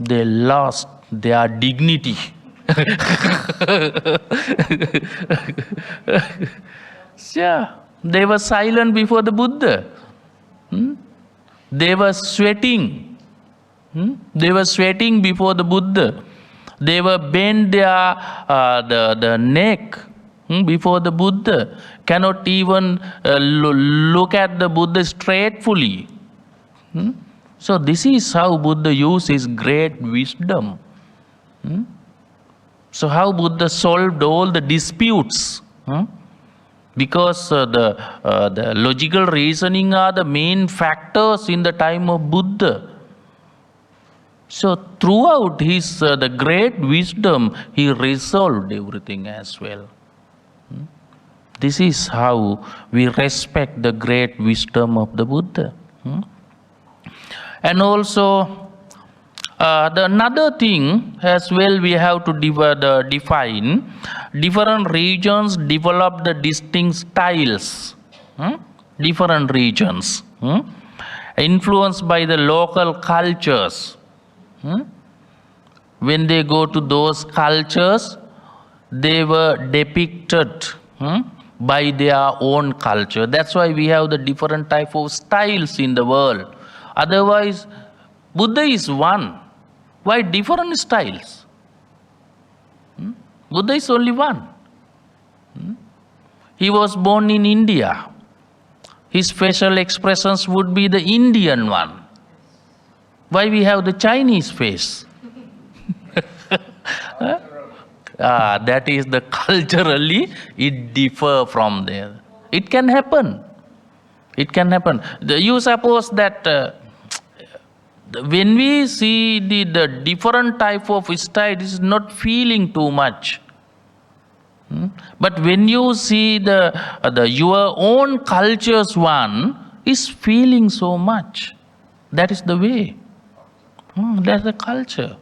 they lost their dignity. Yeah, they were silent before the Buddha. They were sweating. They were sweating before the Buddha. They were bent their the neck before the Buddha. Cannot even look at the Buddha straightfully. So this is how Buddha used his great wisdom. So how Buddha solved all the disputes? Because the logical reasoning are the main factors in the time of Buddha. So throughout his the great wisdom, he resolved everything as well. This is how we respect the great wisdom of the Buddha. And also, another thing as well, we have to define different regions develop the distinct styles. Different regions influenced by the local cultures. When they go to those cultures, they were depicted by their own culture. That's why we have the different type of styles in the world. Otherwise, Buddha is one. Why different styles? Buddha is only one. He was born in India. His facial expressions would be the Indian one. Why we have the Chinese face? That is the culturally it differ from there. It can happen. It can happen. You suppose that when we see the different type of style, it is not feeling too much. But when you see your own culture's one is feeling so much. That is the way. That's the culture.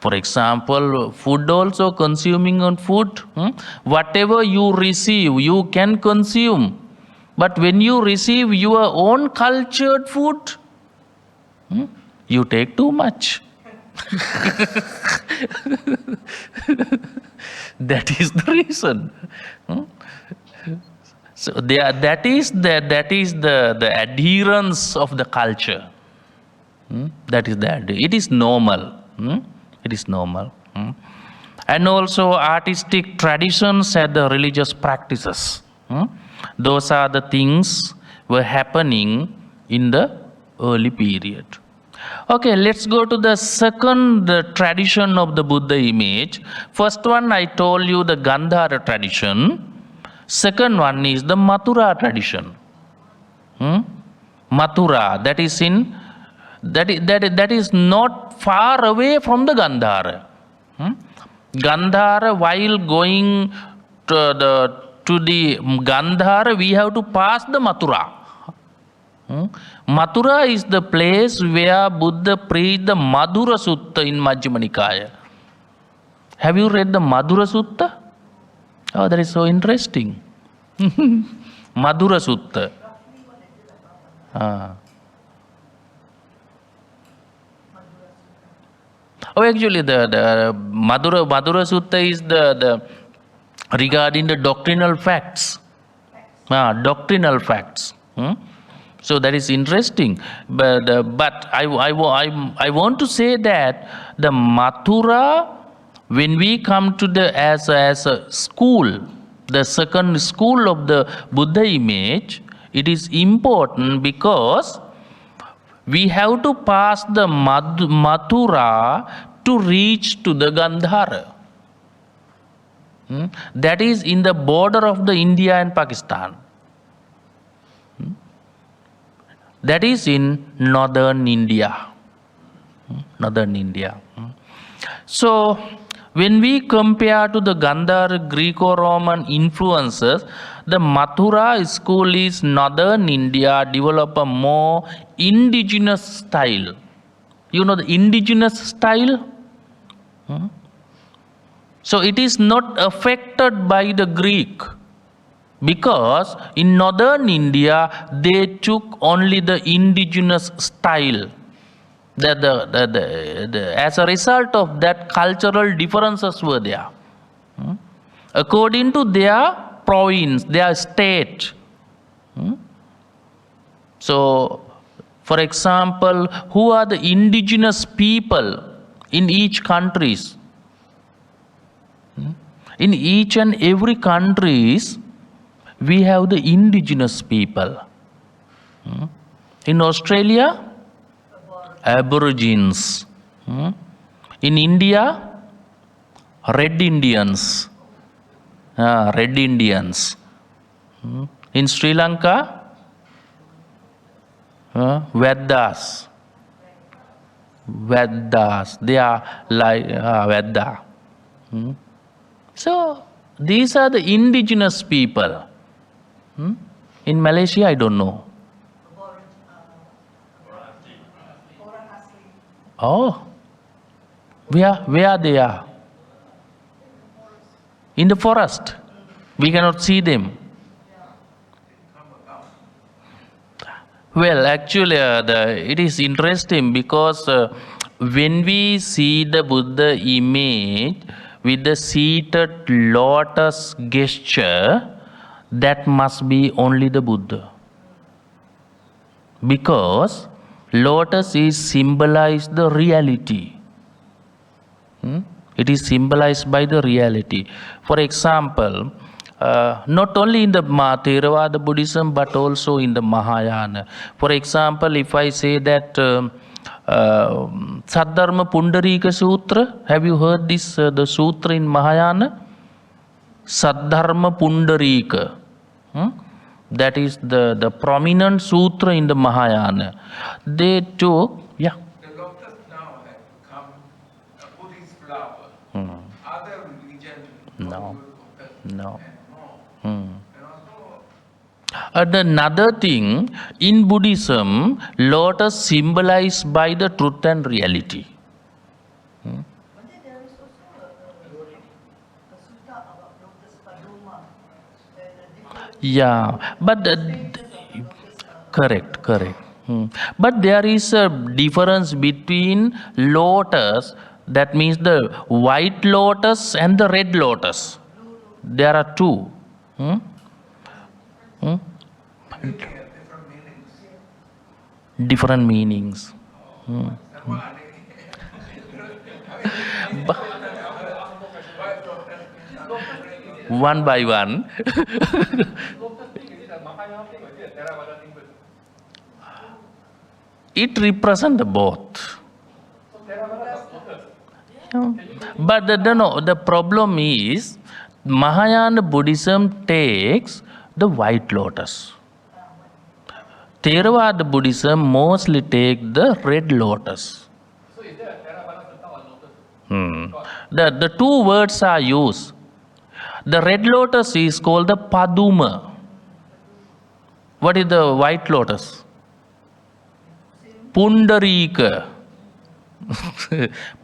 For example, food also, consuming on food. Whatever you receive, you can consume. But when you receive your own cultured food, you take too much. That is the reason. So that is the adherence of the culture. That is it is normal. It is normal. And also artistic traditions and the religious practices. Those are the things were happening in the early period. Okay, let's go to the second tradition of the Buddha image. First one I told you the Gandhara tradition. Second one is the Mathura tradition. Mathura, that is not far away from the Gandhara. Gandhara, while going to the Gandhara, we have to pass the Mathura. Mathura is the place where Buddha preached the Madhura Sutta in Majjhima Nikaya. Have you read the Madhura Sutta? Oh, that is so interesting. Madhura Sutta. Oh, actually, the Madhura Sutta is the regarding the doctrinal facts. Doctrinal facts. So that is interesting. But I want to say that the Mathura, when we come to the as a school, the second school of the Buddha image, it is important because we have to pass the Mathura to reach to the Gandhara. That is in the border of the India and Pakistan. That is in northern India. Northern India. So, when we compare to the Gandhara Greco-Roman influences, the Mathura school is northern India develop a more indigenous style. You know the indigenous style? So it is not affected by the Greek. Because in northern India, they took only the indigenous style. As a result of that, cultural differences were there. According to their province, their state. So, for example, who are the indigenous people in each countries? In each and every countries, we have the indigenous people. In Australia, Aborigines. In India, Red Indians. Red Indians. In Sri Lanka, Vedas. Vedas. They are like Veda. So, these are the indigenous people. In Malaysia, I don't know. Oh, where they are? In the forest. We cannot see them. Well, actually, it is interesting because when we see the Buddha image with the seated lotus gesture, that must be only the Buddha. Because lotus is symbolized the reality. It is symbolized by the reality. For example, not only in the Theravada Buddhism but also in the Mahayana. For example, if I say that Saddharma Pundarika Sutra, have you heard this, the sutra in Mahayana? Saddharma Pundarika. That is the prominent sutra in the Mahayana. They took, yeah. The lotus now has become a Buddhist flower. Other religions No. lotus No. and more. And also, Another thing, in Buddhism, lotus symbolized by the truth and reality. But then there is also a sutta about lotus paduma, where the different Yeah, but stages of lotus correct. But there is a difference between lotus, that means the white lotus and the red lotus. There are two. Different meanings. One by one. It represents both. But the problem is Mahayana Buddhism takes the white lotus. Theravada Buddhism mostly take the red lotus. So is there a Theravada sutta on lotus? The two words are used. The red lotus is called the Paduma. What is the white lotus? Pundarika.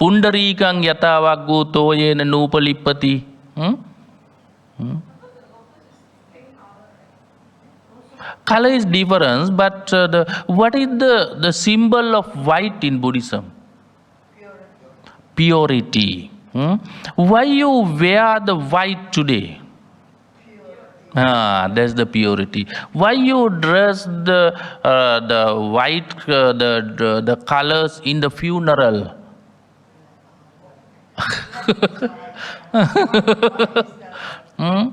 Pundarikang yatavaggu toyena nupalippati. Color is different, but what is the symbol of white in Buddhism? Purity. Why you wear the white today? That's the purity. Why you dress the white the colors in the funeral? Hmm?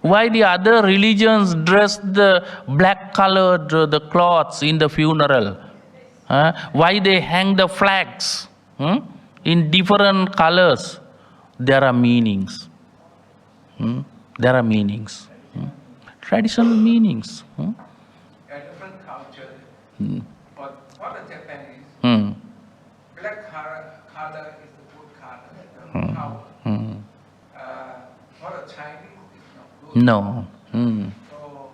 Why the other religions dress the black colored the cloths in the funeral? Why they hang the flags in different colors? There are meanings. There are meanings. Traditional meanings. A different culture. For the Japanese, black color is the good color, the power. For the Chinese, it's not good. No. So,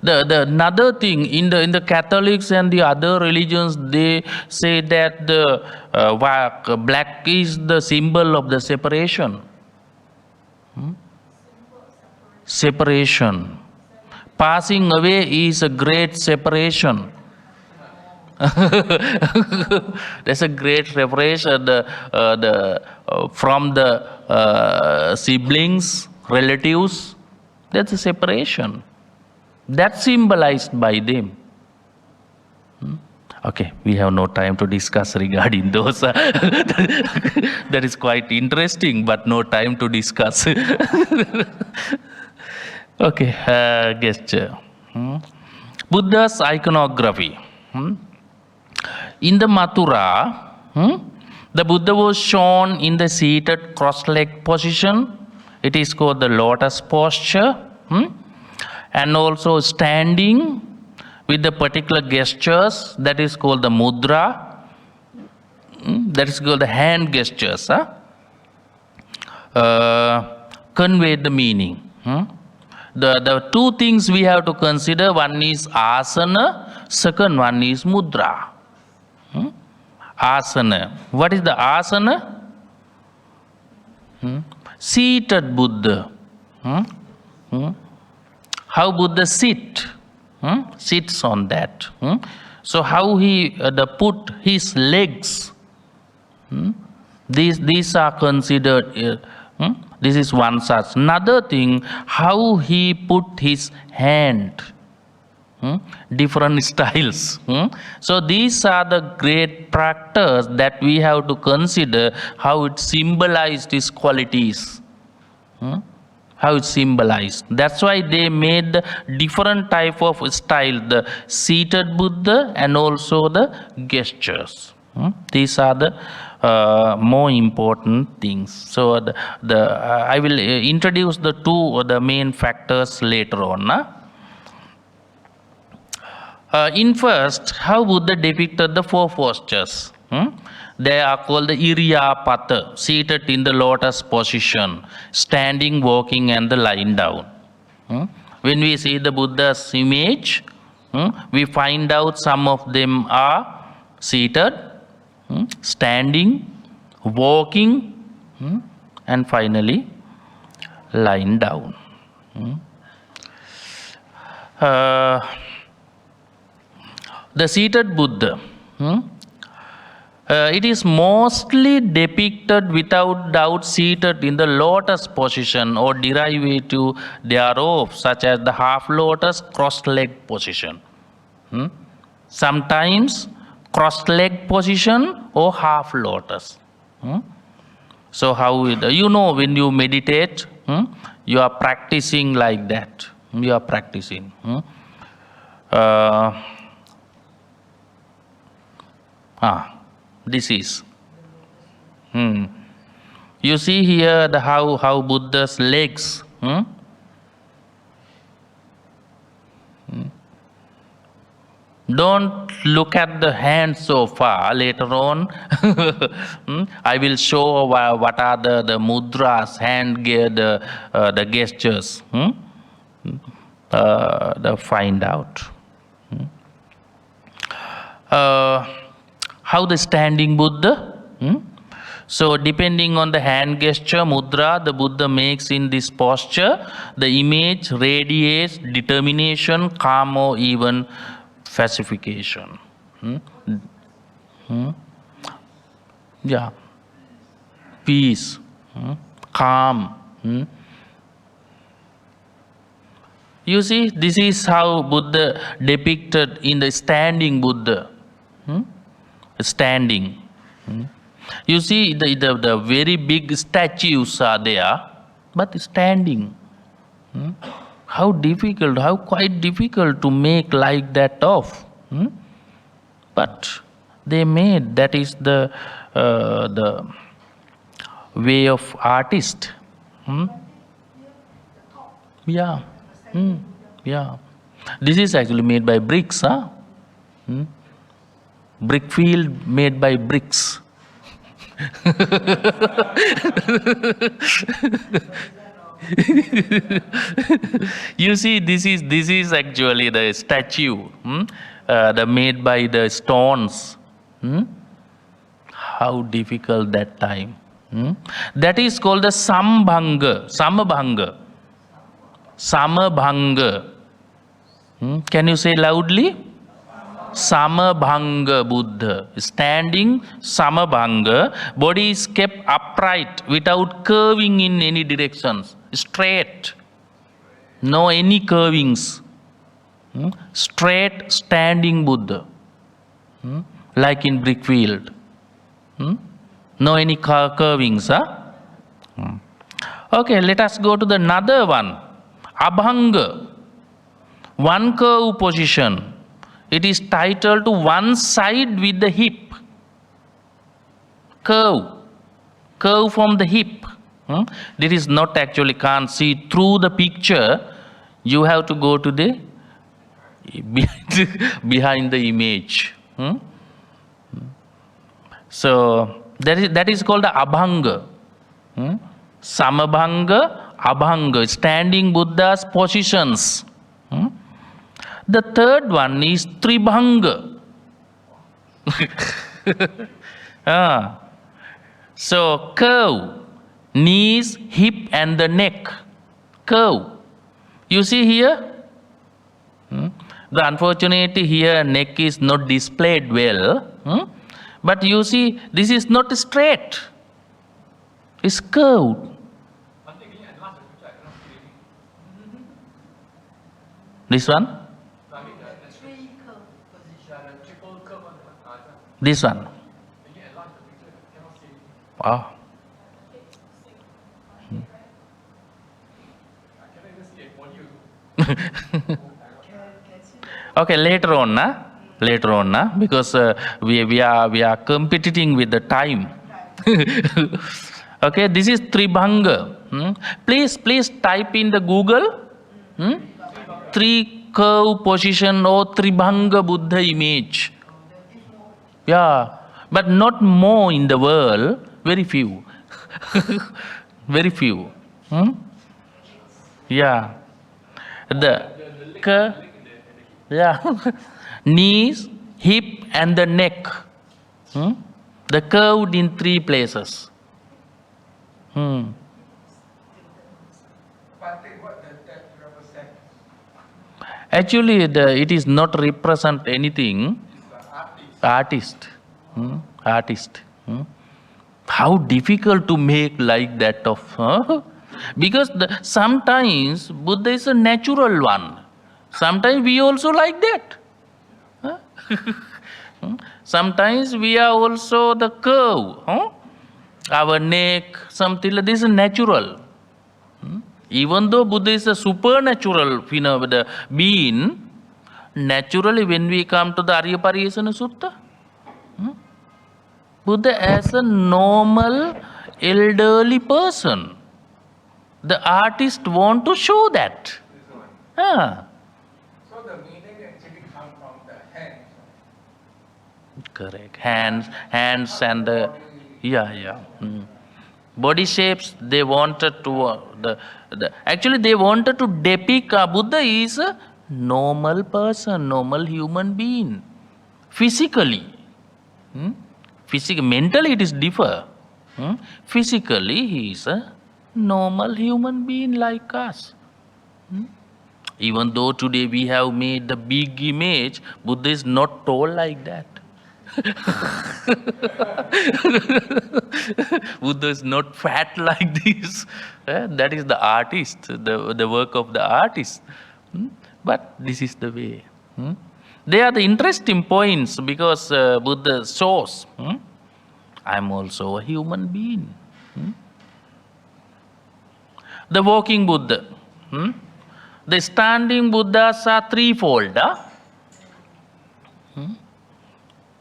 The another thing in the Catholics and the other religions, they say that the black is the symbol of the separation. Separation. Passing away is a great separation. There's a great separation from the siblings, relatives. That's a separation. That's symbolized by them. Okay, we have no time to discuss regarding those. That is quite interesting, but no time to discuss. Okay, gesture. Buddha's iconography. In the Mathura, the Buddha was shown in the seated cross-legged position. It is called the lotus posture. And also standing with the particular gestures, that is called the mudra. That is called the hand gestures. Convey the meaning. The two things we have to consider, one is asana, second one is mudra. Asana. What is the asana? Seated Buddha. How Buddha sits on that. So how he put his legs. These are considered. This is one such. Another thing, how he put his hand. Different styles. So these are the great practice that we have to consider how it symbolized his qualities. How it's symbolized. That's why they made the different type of style, the seated Buddha and also the gestures. These are the more important things. So I will introduce the main factors later on. In first, how Buddha depicted the four postures. They are called the Iriyapata, seated in the lotus position, standing, walking, and the lying down. When we see the Buddha's image, we find out some of them are seated, standing, walking, and finally lying down. The seated Buddha. It is mostly depicted without doubt seated in the lotus position or derivative thereof, such as the half lotus, cross-legged position. Sometimes cross-legged position or half lotus. So how when you meditate, you are practicing like that. You are practicing. This is. You see here how Buddha's legs. Don't look at the hands so far. Later on, I will show what are the mudras, hand gear, the gestures. Find out. How the standing Buddha? So depending on the hand gesture, mudra, the Buddha makes in this posture, the image radiates determination, calm, or even pacification. Yeah. Peace. Calm. You see, this is how Buddha depicted in the standing Buddha. Standing. You see, the very big statues are there, but standing. How difficult, how quite difficult to make like that of. But they made, that is the way of artist. Yeah. Yeah. This is actually made by bricks, huh? Brick field made by bricks. You see, this is actually the statue, the made by the stones. How difficult that time. That is called the Samabhanga. Samabhanga. Can you say loudly? Samabhanga Buddha. Standing Samabhanga. Body is kept upright without curving in any directions. Straight. No any curvings. Straight standing Buddha. Like in brickfield. No any curvings. Huh? Okay, let us go to the another one. Abhanga. One curve position. It is titled to one side with the hip. Curve from the hip. This is not actually, can't see through the picture. You have to go to the behind the image. So that is called the abhanga. Samabhanga, abhanga, standing Buddha's positions. The third one is tribhanga. So curve, knees, hip and the neck. Curve. You see here? The unfortunately here neck is not displayed well. But you see, this is not straight. It's curved. This one? This one. Wow. Okay, later on, because we are competing with the time. Okay, this is Tribhanga. Please type in the Google. Three curve position or Tribhanga Buddha image. Yeah, but not more in the world. Very few. Very few. Yeah. Knees, hip and the neck. The curved in three places. Bhante, what does that represent? Actually, it is not represent anything. Artist. How difficult to make like that of. Because sometimes Buddha is a natural one. Sometimes we also like that. Sometimes we are also the curve. Our neck, something like this is natural. Even though Buddha is a supernatural being, naturally when we come to the Arya Pariyesana Sutta, Buddha as a normal elderly person. The artist want to show that. So the meaning actually comes from the hands. Correct. Hands and the body shapes. They wanted to actually they wanted to depict Buddha is a normal person, normal human being. Physically, mentally it is differ. Physically he is a normal human being like us. Even though today we have made the big image, Buddha is not tall like that. Buddha is not fat like this. That is the artist, the work of the artist. But this is the way. They are the interesting points because Buddha shows I am also a human being. The walking Buddha. The standing Buddhas are threefold.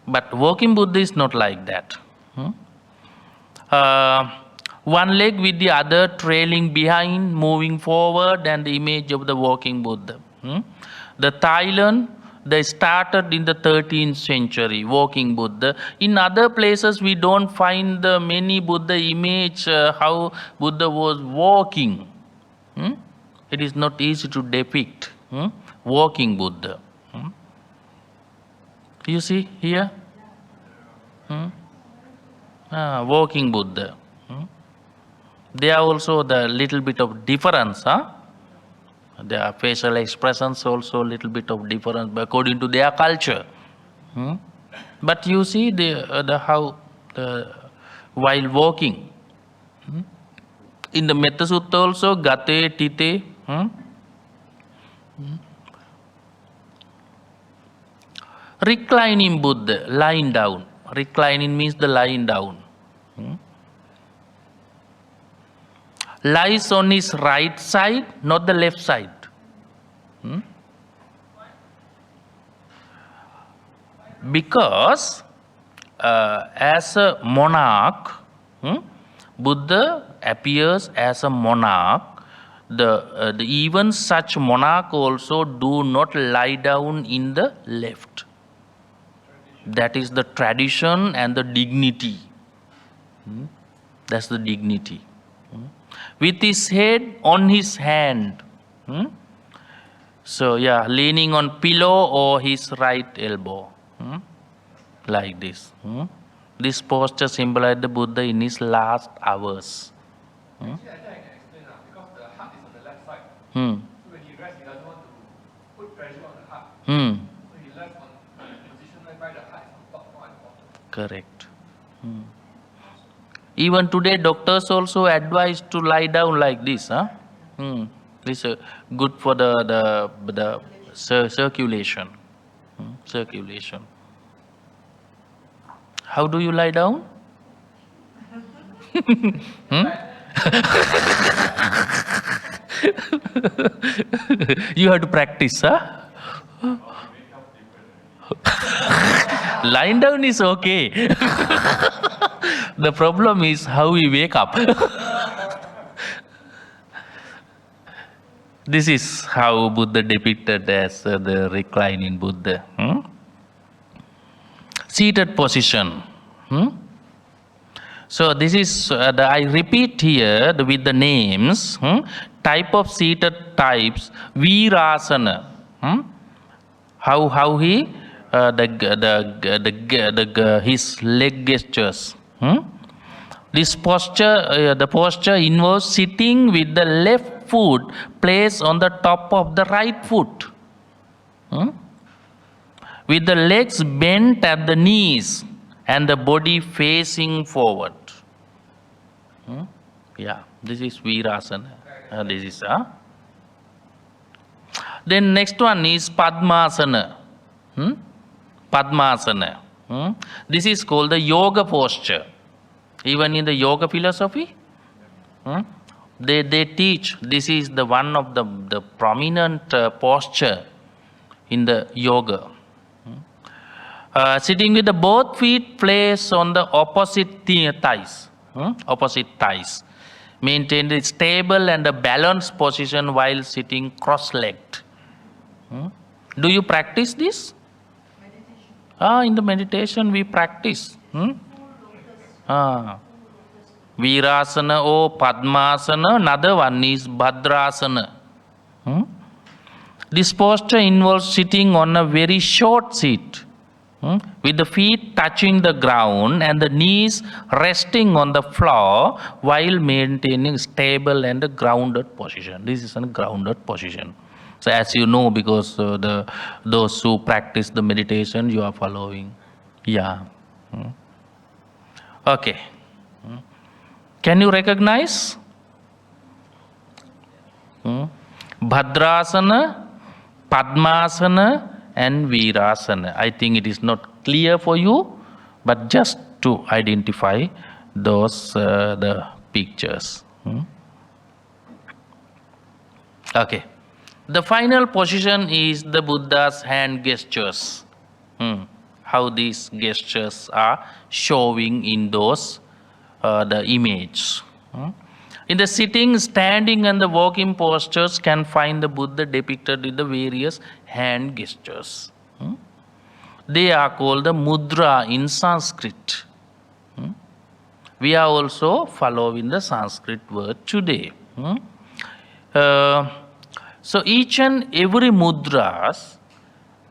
But walking Buddha is not like that. One leg with the other trailing behind, moving forward, and the image of the walking Buddha. The Thailand, they started in the 13th century, walking Buddha. In other places, we don't find the many Buddha image, how Buddha was walking. It is not easy to depict walking Buddha. You see here? Walking Buddha. There are also the little bit of difference. Their facial expressions also little bit of difference according to their culture. But you see how while walking. In the Metta Sutta also, Gate, Tite. Reclining Buddha, lying down. Reclining means the lying down. Lies on his right side, not the left side. Because as a monarch, Buddha appears as a monarch. Even such monarch also do not lie down in the left. That is the tradition and the dignity. That's the dignity. With his head on his hand. So yeah, leaning on pillow or his right elbow. Like this. This posture symbolizes the Buddha in his last hours. Actually, I think I can explain because the heart is on the left side. So when he rests, he doesn't want to put pressure on the heart. So he rests on the position whereby the heart is on top, not at the bottom. Correct. Even today, doctors also advise to lie down like this. This is good for the circulation. Circulation. How do you lie down? You have to practice, Lying down is okay. The problem is how we wake up. This is how Buddha depicted as the reclining Buddha. Seated position. So this is, I repeat here with the names, type of seated types, Virasana. How he, his leg gestures. This posture, the posture involves sitting with the left foot placed on the top of the right foot. With the legs bent at the knees and the body facing forward. Yeah, this is Virasana. This is Then next one is Padmasana. Padmasana. This is called the yoga posture. Even in the yoga philosophy, they teach this is the one of the prominent posture in the yoga. Sitting with the both feet placed on the opposite thighs. Opposite thighs. Maintain a stable and a balanced position while sitting cross-legged. Do you practice this? Meditation. In the meditation we practice. Virasana or Padmasana. Another one is Bhadrasana. This posture involves sitting on a very short seat. With the feet touching the ground and the knees resting on the floor while maintaining stable and a grounded position. This is a grounded position. So as you know, because those who practice the meditation, you are following. Yeah. Okay. Can you recognize? Bhadrasana, Padmasana and Virasana. I think it is not clear for you, but just to identify those the pictures. Okay. The final position is the Buddha's hand gestures. How these gestures are showing in those the image. In the sitting, standing and the walking postures can find the Buddha depicted in the various hand gestures. They are called the mudra in Sanskrit. We are also following the Sanskrit word today. So each and every mudras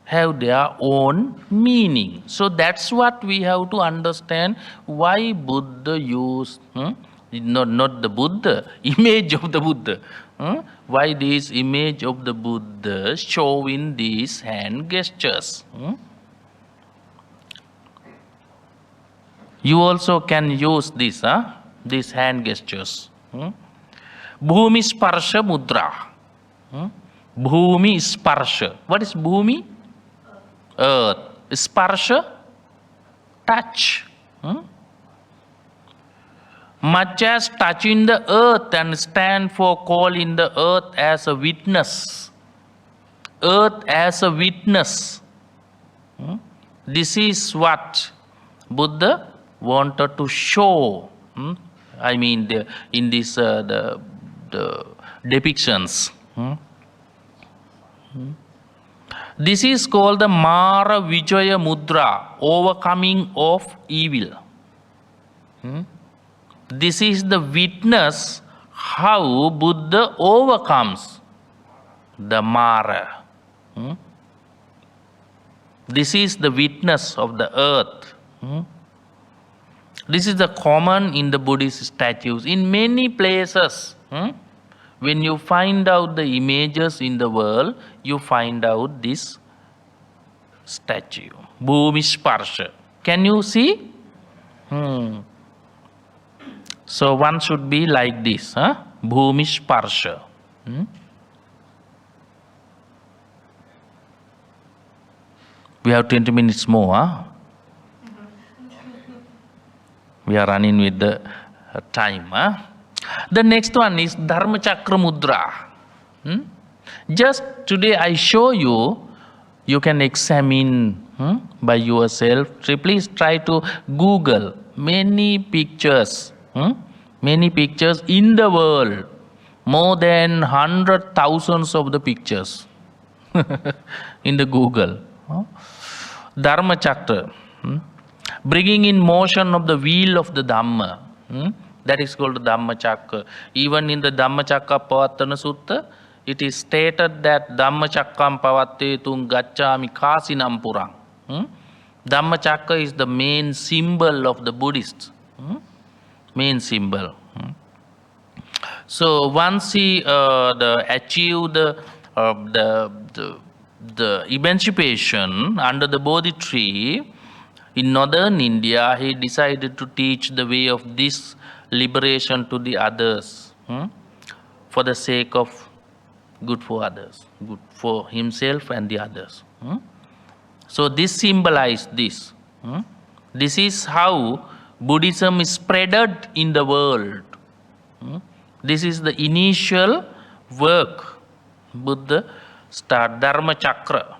have their own meaning. So that's what we have to understand why Buddha used, not the Buddha, image of the Buddha. Why this image of the Buddha showing these hand gestures. You also can use this, these hand gestures. Bhumi sparsha mudra. Bhumi sparsha. What is bhumi? Earth. Sparsha? Touch. Much as touching the earth and stand for calling the earth as a witness. Earth as a witness. This is what Buddha wanted to show. I mean, in this the depictions. This is called the Mara Vijaya Mudra, overcoming of evil. This is the witness how Buddha overcomes the Mara. This is the witness of the earth. This is the common in the Buddhist statues. In many places, when you find out the images in the world, you find out this statue. Bhumi Sparsha. Can you see? So one should be like this. Bhumi Sparsha. We have 20 minutes more. We are running with the time. The next one is Dharma Chakra Mudra. Just today I show you, you can examine by yourself. Please try to Google many pictures. Many pictures in the world. More than 100,000 of the pictures in the Google. Dharma Chakra. Bringing in motion of the wheel of the Dhamma. That is called Dhamma Chakra. Even in the Dhamma Chakra Pavattana Sutta, it is stated that Dhamma Chakram Pavattetum Gacchami Kasinam Purang. Dhamma Chakra is the main symbol of the Buddhists. Main symbol. So once he achieved the emancipation under the Bodhi tree, in northern India, he decided to teach the way of this liberation to the others, for the sake of good for others, good for himself and the others. So this symbolized this. This is how Buddhism is spreaded in the world. This is the initial work Buddha started, Dharma Chakra.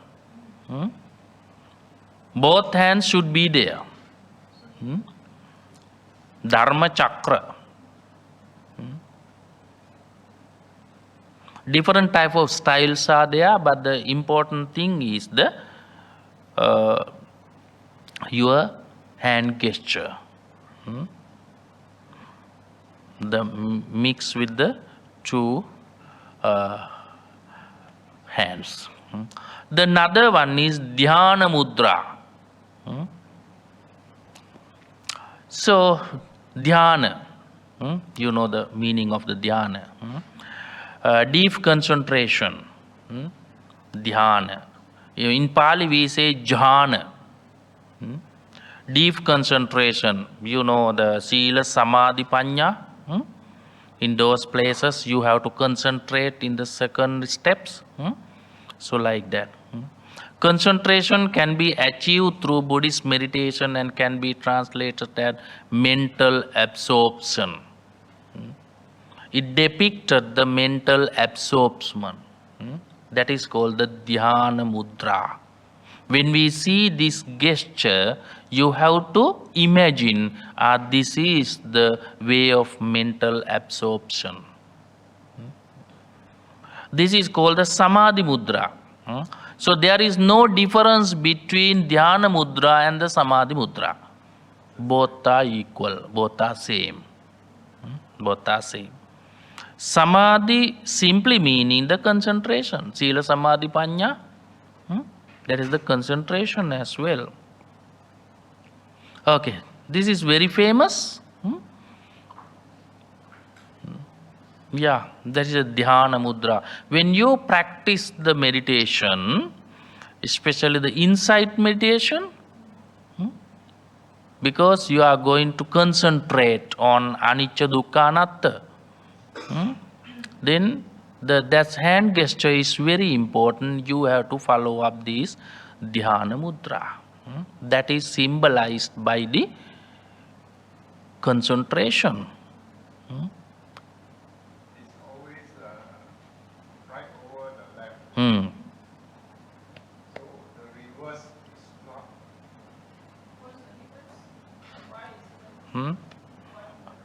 Both hands should be there. Dharma Chakra. Different type of styles are there, but the important thing is the your hand gesture. The mix with the two hands. The another one is Dhyana Mudra. So, Dhyana, you know the meaning of the Dhyana. Deep concentration, Dhyana. In Pali we say Jhana. Deep concentration, you know the Sila, Samadhi, Panya. In those places you have to concentrate in the second steps. So like that. Concentration can be achieved through Buddhist meditation and can be translated as mental absorption. It depicted the mental absorption. That is called the Dhyana Mudra. When we see this gesture, you have to imagine this is the way of mental absorption. This is called the Samadhi Mudra. So there is no difference between Dhyana Mudra and the Samadhi Mudra. Both are equal, both are same. Both are same. Samadhi simply meaning the concentration. Sila Samadhi Panya, that is the concentration as well. Okay, this is very famous. Yeah, that is a Dhyana Mudra. When you practice the meditation, especially the insight meditation, because you are going to concentrate on Anicca Dukkha Anatta, then that hand gesture is very important. You have to follow up this Dhyana Mudra. That is symbolized by the concentration. It's always right over the left. So the reverse is not.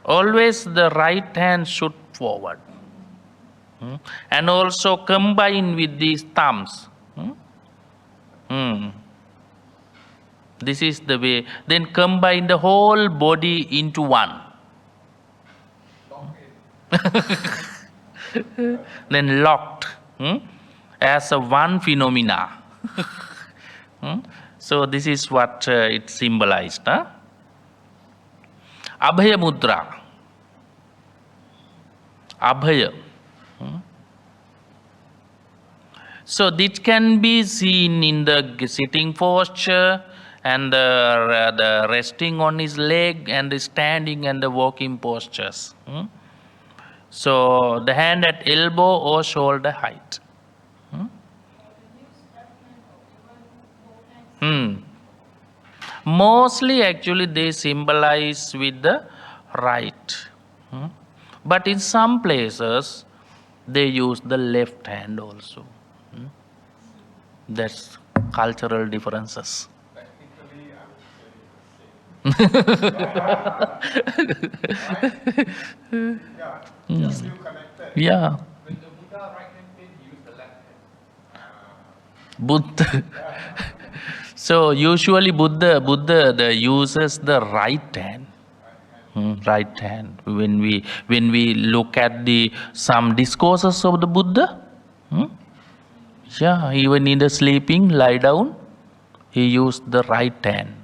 Always the right hand should forward. And also combine with these thumbs. This is the way. Then combine the whole body into one. Then locked as a one phenomena. So this is what it symbolized. Abhaya Mudra. Abhaya. So this can be seen in the sitting posture and the resting on his leg and the standing and the walking postures. So the hand at elbow or shoulder height. Mostly actually they symbolize with the right. But in some places they use the left hand also. That's cultural differences. Technically, I'm saying the same. Still connected. Yeah. When the Buddha right hand pain, he used the left hand. Buddha. So usually Buddha uses the right hand. Right hand. When we look at some discourses of the Buddha, yeah, even in the sleeping, lie down, he used the right hand.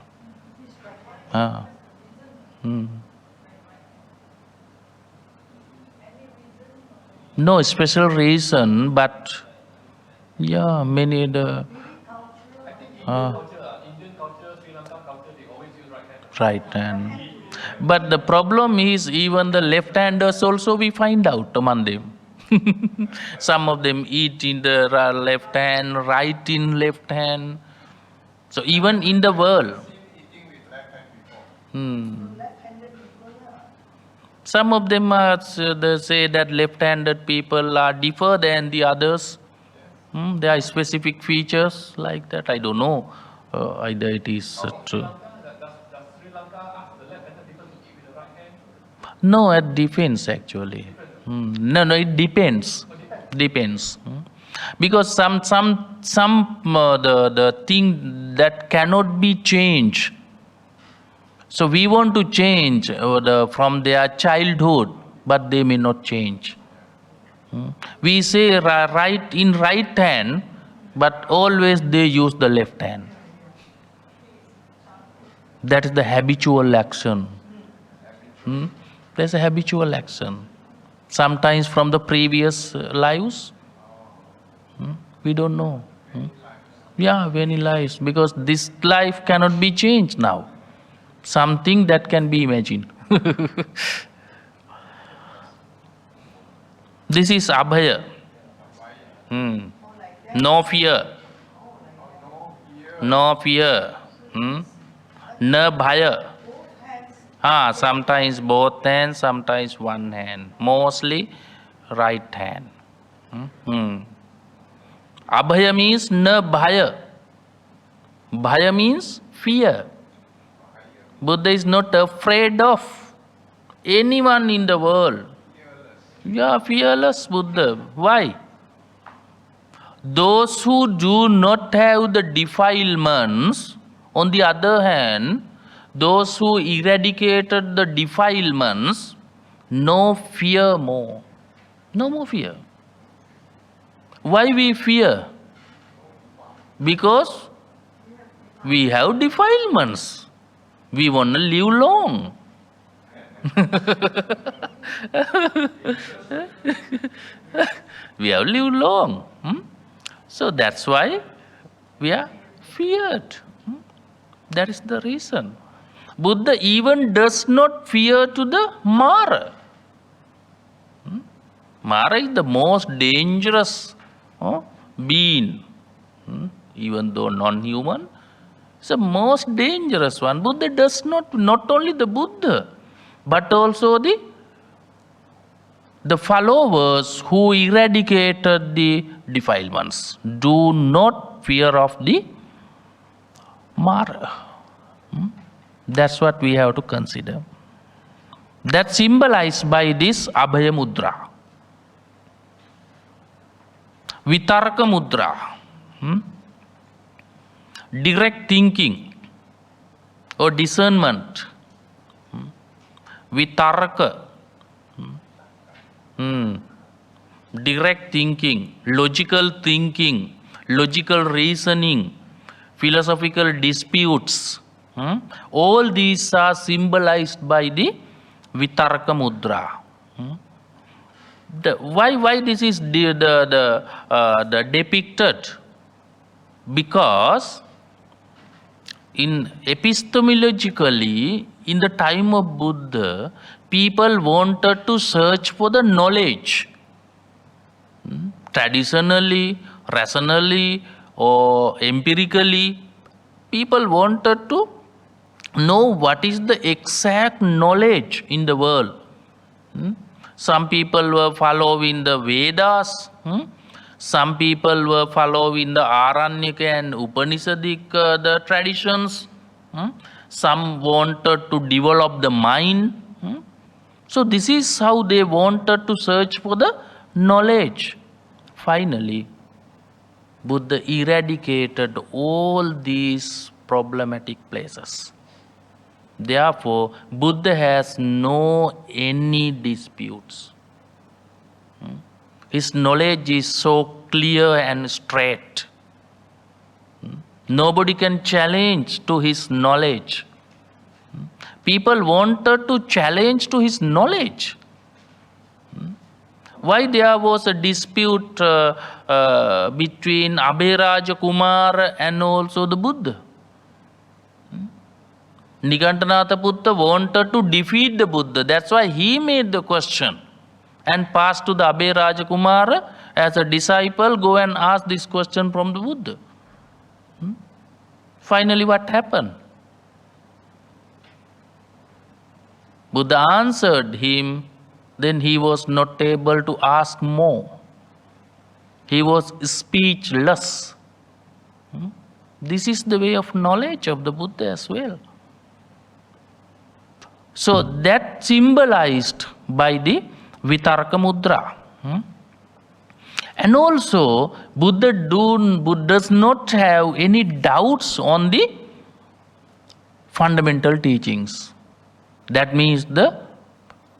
No special reason, but yeah, many the I think Indian culture, Sri Lanka culture, they always use right hand. right hand. But the problem is even the left-handers also we find out among them. Some of them eat in the left hand, write in left hand. So even in the world, Eating with left hand before. some of them they say that left-handed people are differ than the others. There are specific features like that. I don't know either it is true. Does Sri Lanka ask the left-handed people to eat with the right hand? No, it depends actually. No, it depends. Depends. Because some the thing that cannot be changed. So we want to change from their childhood, but they may not change. We say right in right hand, but always they use the left hand. That is the habitual action. There's a habitual action. Sometimes from the previous lives, we don't know. Yeah, many lives, because this life cannot be changed now. Something that can be imagined. This is Abhaya. No fear. No fear. No bhaya. Sometimes both hands, sometimes one hand. Mostly right hand. Abhaya means na bhaya. Bhaya means fear. Buddha is not afraid of anyone in the world. Yeah, fearless Buddha. Why? Those who do not have the defilements, on the other hand, those who eradicated the defilements, no fear more. No more fear. Why we fear? Because we have defilements. We want to live long. We have lived long. So that's why we are feared. That is the reason. Buddha even does not fear to the Mara. Mara is the most dangerous being. Even though non-human, it's the most dangerous one. Buddha does not only the Buddha, but also the followers who eradicated the defilements do not fear of the Mara. That's what we have to consider. That's symbolized by this Abhaya Mudra. Vitarka Mudra. Direct thinking or discernment. Vitarka. Direct thinking, logical reasoning, philosophical disputes. All these are symbolized by the Vitarka Mudra. Why this is the depicted? Because in epistemologically, in the time of Buddha, people wanted to search for the knowledge. Traditionally, rationally, or empirically, people wanted to know what is the exact knowledge in the world. Some people were following the Vedas. Some people were following the Aranyaka and Upanishadic the traditions. Some wanted to develop the mind. So this is how they wanted to search for the knowledge. Finally, Buddha eradicated all these problematic places. Therefore, Buddha has no any disputes. His knowledge is so clear and straight. Nobody can challenge to his knowledge. People wanted to challenge to his knowledge. Why there was a dispute between Abhiraja Kumara and also the Buddha? Nigantanatha Buddha wanted to defeat the Buddha. That's why he made the question and passed to the Abhiraja Kumara as a disciple, go and ask this question from the Buddha. Finally, what happened? Buddha answered him, then he was not able to ask more. He was speechless. This is the way of knowledge of the Buddha as well. So that symbolized by the Vitarka Mudra. And also, Buddha does not have any doubts on the fundamental teachings. That means the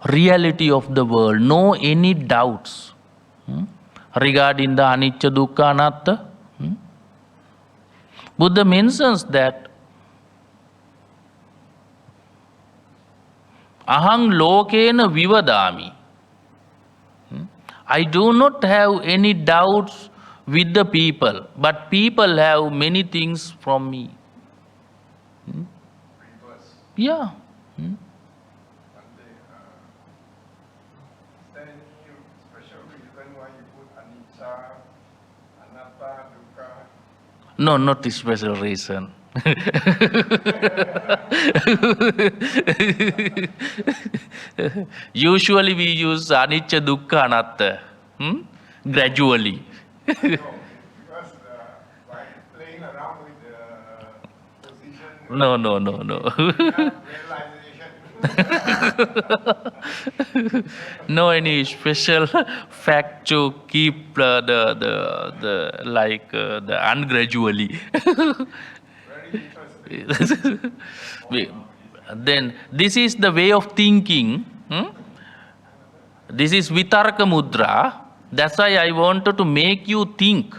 reality of the world. No any doubts regarding the anicca, dukkha, anatta. Buddha mentions that ahang lokena vivadami. I do not have any doubts with the people, but people have many things from me. Reverse. Yeah. Is there any special reason why you put anicca, anatta, dukkha. No, not a special reason. Usually we use anicca, dukkha, anatta. Gradually. No, because by playing around with the position, No. enough realization. No any special fact to keep the like the ungradually. Very interesting. Then this is the way of thinking. This is vitarka mudra. That's why I wanted to make you think.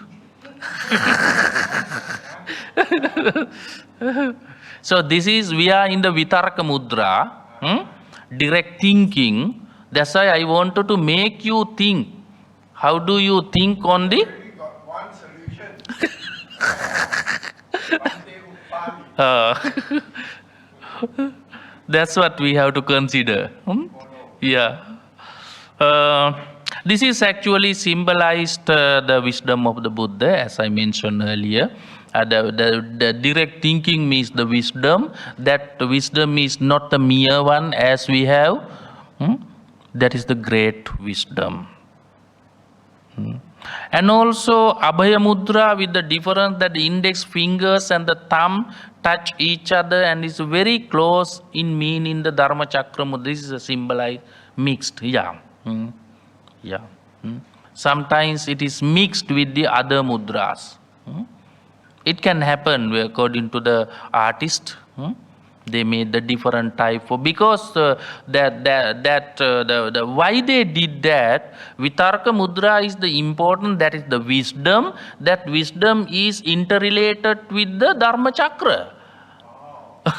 So this is, we are in the vitarka mudra, direct thinking. That's why I wanted to make you think. How do you think on the? We got one solution. Bhante Upali. That's what we have to consider. Yeah. This is actually symbolized the wisdom of the Buddha, as I mentioned earlier. The direct thinking means the wisdom. That wisdom is not the mere one as we have. That is the great wisdom. And also Abhaya Mudra, with the difference that the index fingers and the thumb touch each other and is very close in meaning, the Dharma Chakra Mudra. This is a symbolized mixed. Yeah. Yeah. Sometimes it is mixed with the other mudras. It can happen according to the artist. They made the different type of, because why they did that. Vitarka mudra is the important, that is the wisdom. That wisdom is interrelated with the Dharma chakra. Now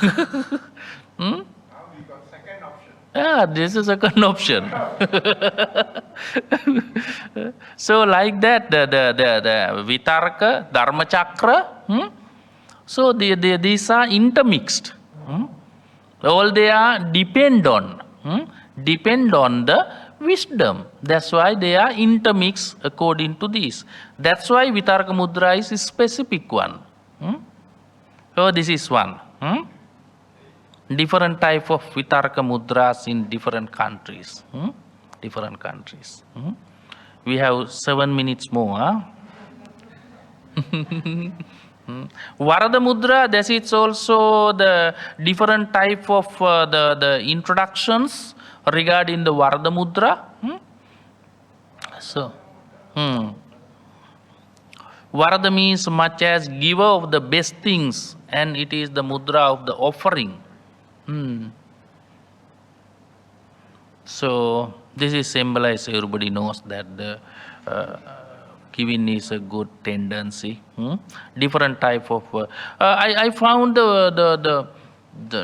we got second option. Yeah, this is a second option. So like that, the vitarka, Dharma chakra. So these are intermixed. All they are depend on the wisdom. That's why they are intermixed according to this. That's why vitarka mudra is a specific one. So this is one. Different type of vitarka mudras in different countries. Different countries. We have 7 minutes more. Varada mudra, that is also the different type of the introductions regarding the Varada mudra. So, Varada means much as giver of the best things, and it is the mudra of the offering. So this is symbolized. Everybody knows that the giving is a good tendency. Different type of. I found the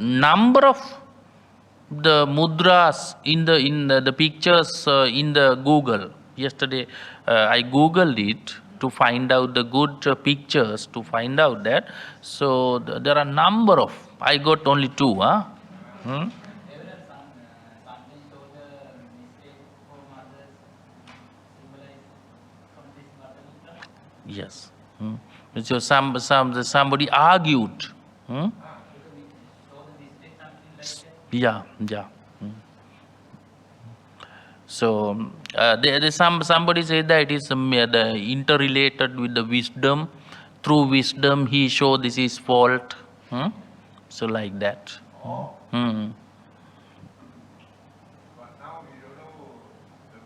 number of the mudras in the pictures in the Google. Yesterday I Googled it to find out the good pictures, to find out that. So there are number of. I got only 2. Yes. So somebody argued. Yeah. So somebody said that it is interrelated with the wisdom. Through wisdom, he showed this is fault. So like that. But now we don't know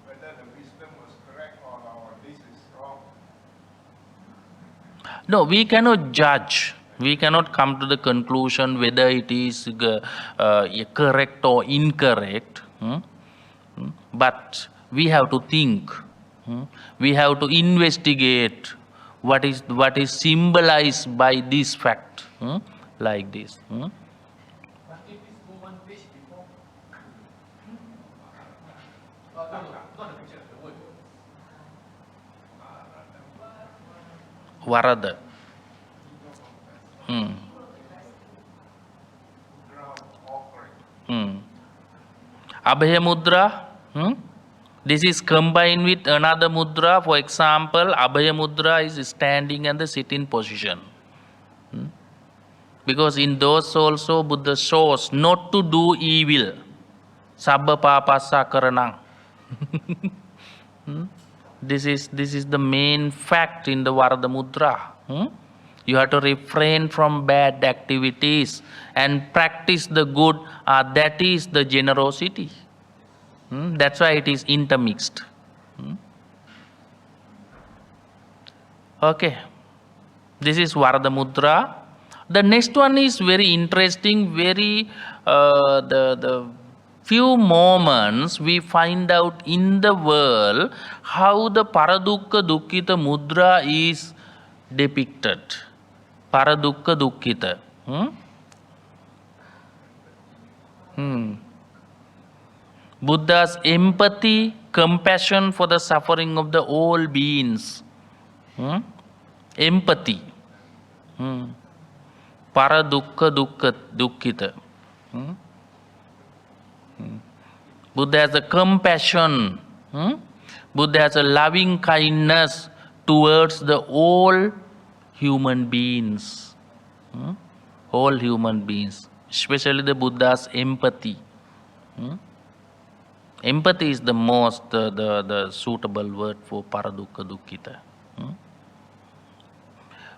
whether the wisdom was correct or this is wrong. No, we cannot judge. We cannot come to the conclusion whether it is correct or incorrect. But we have to think. We have to investigate what is symbolized by this fact. Like this. But if it's go one page before, no, not the picture, the word. Varada. Abhaya mudra. This is combined with another mudra. For example, Abhaya mudra is standing and the sitting position. Because in those also Buddha shows not to do evil. Sabba papasa karanang. This is the main fact in the Varada mudra. You have to refrain from bad activities and practice the good. That is the generosity. That's why it is intermixed. Okay. This is Varada mudra. The next one is very interesting. The few moments we find out in the world how the Paradukka Dukkita mudra is depicted. Paradukka Dukkita. Buddha's empathy, compassion for the suffering of the all beings. Empathy. Paradukka Dukkita. Buddha has a compassion. Buddha has a loving kindness towards the all human beings. All human beings. Especially the Buddha's empathy. Empathy is the most the suitable word for Paradukka Dukkita.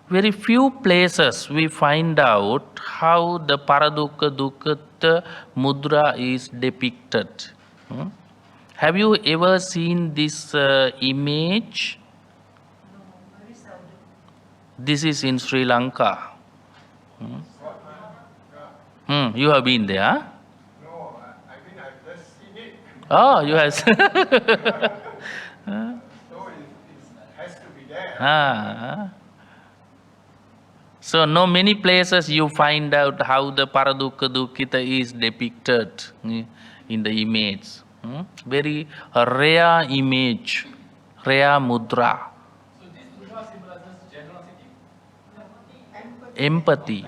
Very few places we find out how the Paradukka Dukkita mudra is depicted. Have you ever seen this image? This is in Sri Lanka. You have been there? Huh? No, I think I've just seen it. Oh, you have. So it has to be there. So, no many places you find out how the Paradukka Dukkita is depicted in the image. Very rare image, rare mudra. So this mudra symbolizes generosity. Empathy.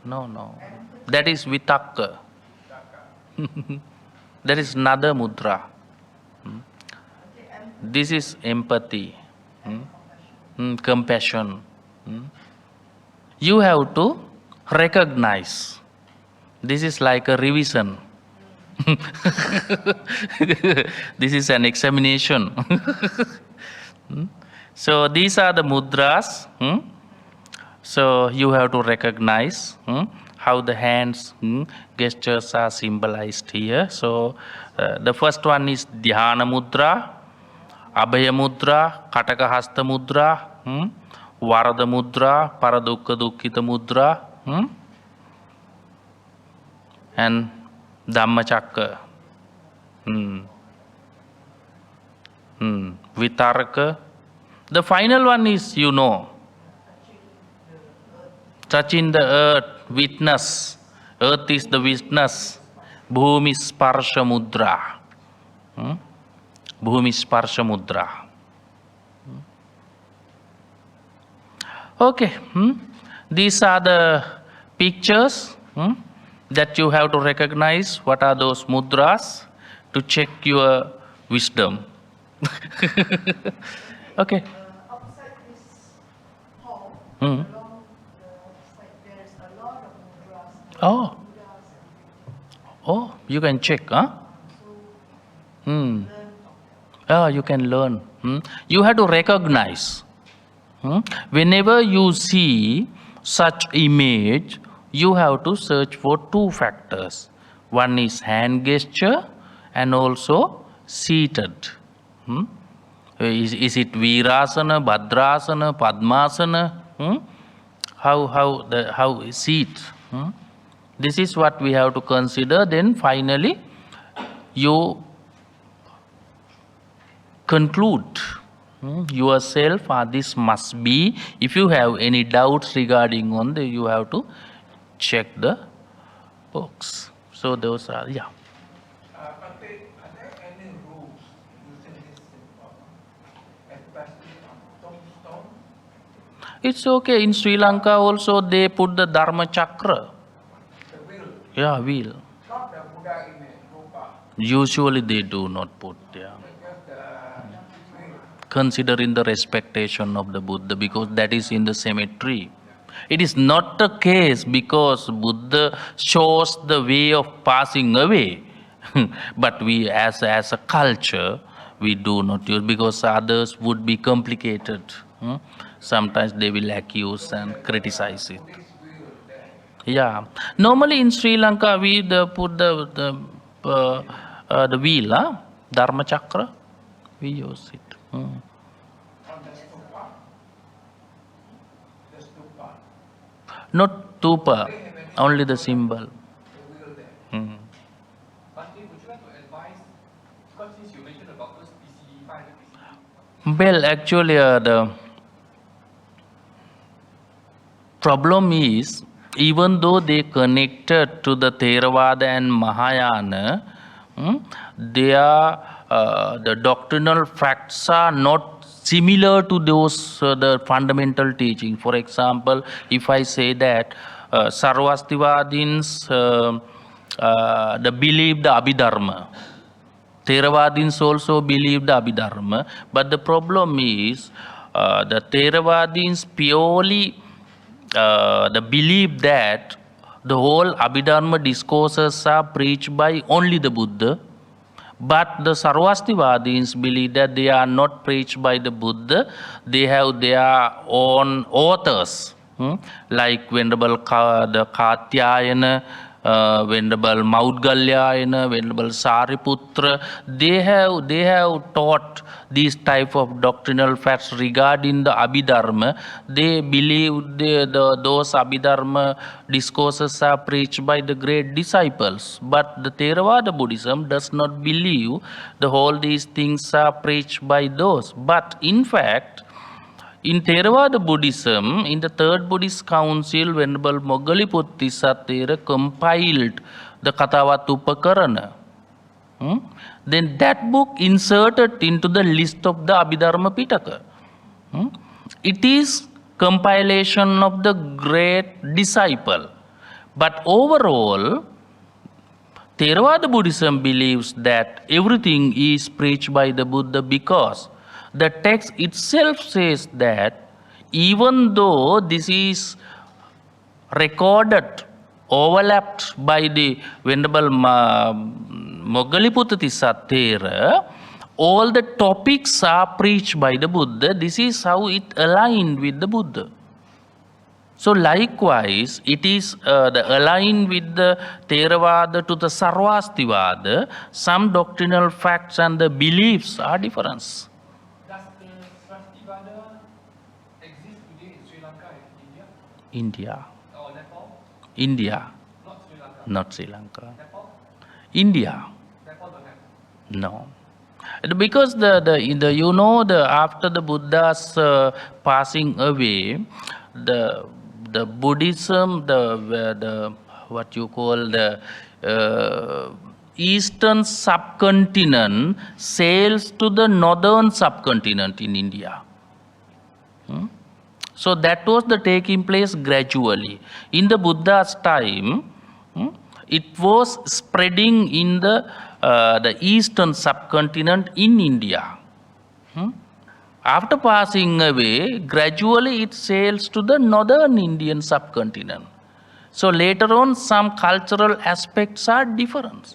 No. That is vitakka. That is another mudra. This is empathy. Compassion. You have to recognize. This is like a revision. This is an examination. So these are the mudras. So you have to recognize how the hands gestures are symbolized here. So the first one is Dhyana mudra, Abhaya mudra, Kataka hasta mudra, Varada mudra, Paradukka Dukkita mudra, and Dhammachakra. Vitarka. The final one is, touching the earth, witness. Earth is the witness. Bhumi Sparsha mudra. Bhumi Sparsha mudra. Okay. These are the pictures that you have to recognize. What are those mudras to check your wisdom? Okay. Outside this hall, Hmm. along the side, there is a lot of mudras. Oh. Buddhas and Oh, you can check, huh? learn. Oh, you can learn. You have to recognize. Whenever you see such image, you have to search for two factors. One is hand gesture and also seated. Is it Virasana, Bhadrasana, Padmasana? How is it? This is what we have to consider. Then finally, you conclude yourself, this must be. If you have any doubts regarding on you have to check the books. So those are, Bhante, are there any rules using this symbol, especially on tombstone? it's okay. In Sri Lanka also they put the Dharma Chakra. The will, Yeah, wheel. not the Buddha image, Rupa. Usually they do not put, yeah. Considering the respectation of the Buddha, because that is in the cemetery. It is not the case because Buddha shows the way of passing away. But we as a culture, we do not use, because others would be complicated. Sometimes they will accuse and criticize it. Yeah. Normally in Sri Lanka, we put the wheel, Dharma Chakra. We use it. Not tupa, only the symbol. Bhante, would you like to advise, because since you mentioned about those PCD, 500 PCD? Well, actually, the problem is, even though they connected to the Theravada and Mahayana, the doctrinal facts are not similar to those the fundamental teaching. For example, if I say that Sarvastivadins the believe the Abhidharma, Theravadins also believe the Abhidharma, but the problem is the Theravadins purely the belief that the whole Abhidharma discourses are preached by only the Buddha, but the Sarvastivadins believe that they are not preached by the Buddha, they have their own authors, like Venerable the Katyayana, Venerable Maudgalyayana, Venerable Sariputra. They have taught these type of doctrinal facts regarding the Abhidharma. They believe those Abhidharma discourses are preached by the great disciples. But the Theravada Buddhism does not believe the whole these things are preached by those. But in fact, in Theravada Buddhism, in the Third Buddhist Council, Venerable Moggaliputta Thera compiled the Kathavatupakarana. Then that book inserted into the list of the Abhidharma Pitaka. It is compilation of the great disciple. But overall, Theravada Buddhism believes that everything is preached by the Buddha, because the text itself says that even though this is recorded, overlapped by the Venerable Moggaliputta Thera, all the topics are preached by the Buddha. This is how it aligned with the Buddha. So likewise, it is aligned with the Theravada to the Sarvastivada. Some doctrinal facts and the beliefs are different. Does the Swastivada exist today in Sri Lanka and India? India. Or Nepal? India. Not Sri Lanka. Not Sri Lanka. Nepal? India. Nepal don't have. No. Because after the Buddha's passing away, the Buddhism, the what you call the eastern subcontinent sails to the northern subcontinent in India. So that was the taking place gradually. In the Buddha's time, it was spreading in the eastern subcontinent in India. After passing away, gradually it sails to the northern Indian subcontinent. So later on, some cultural aspects are different,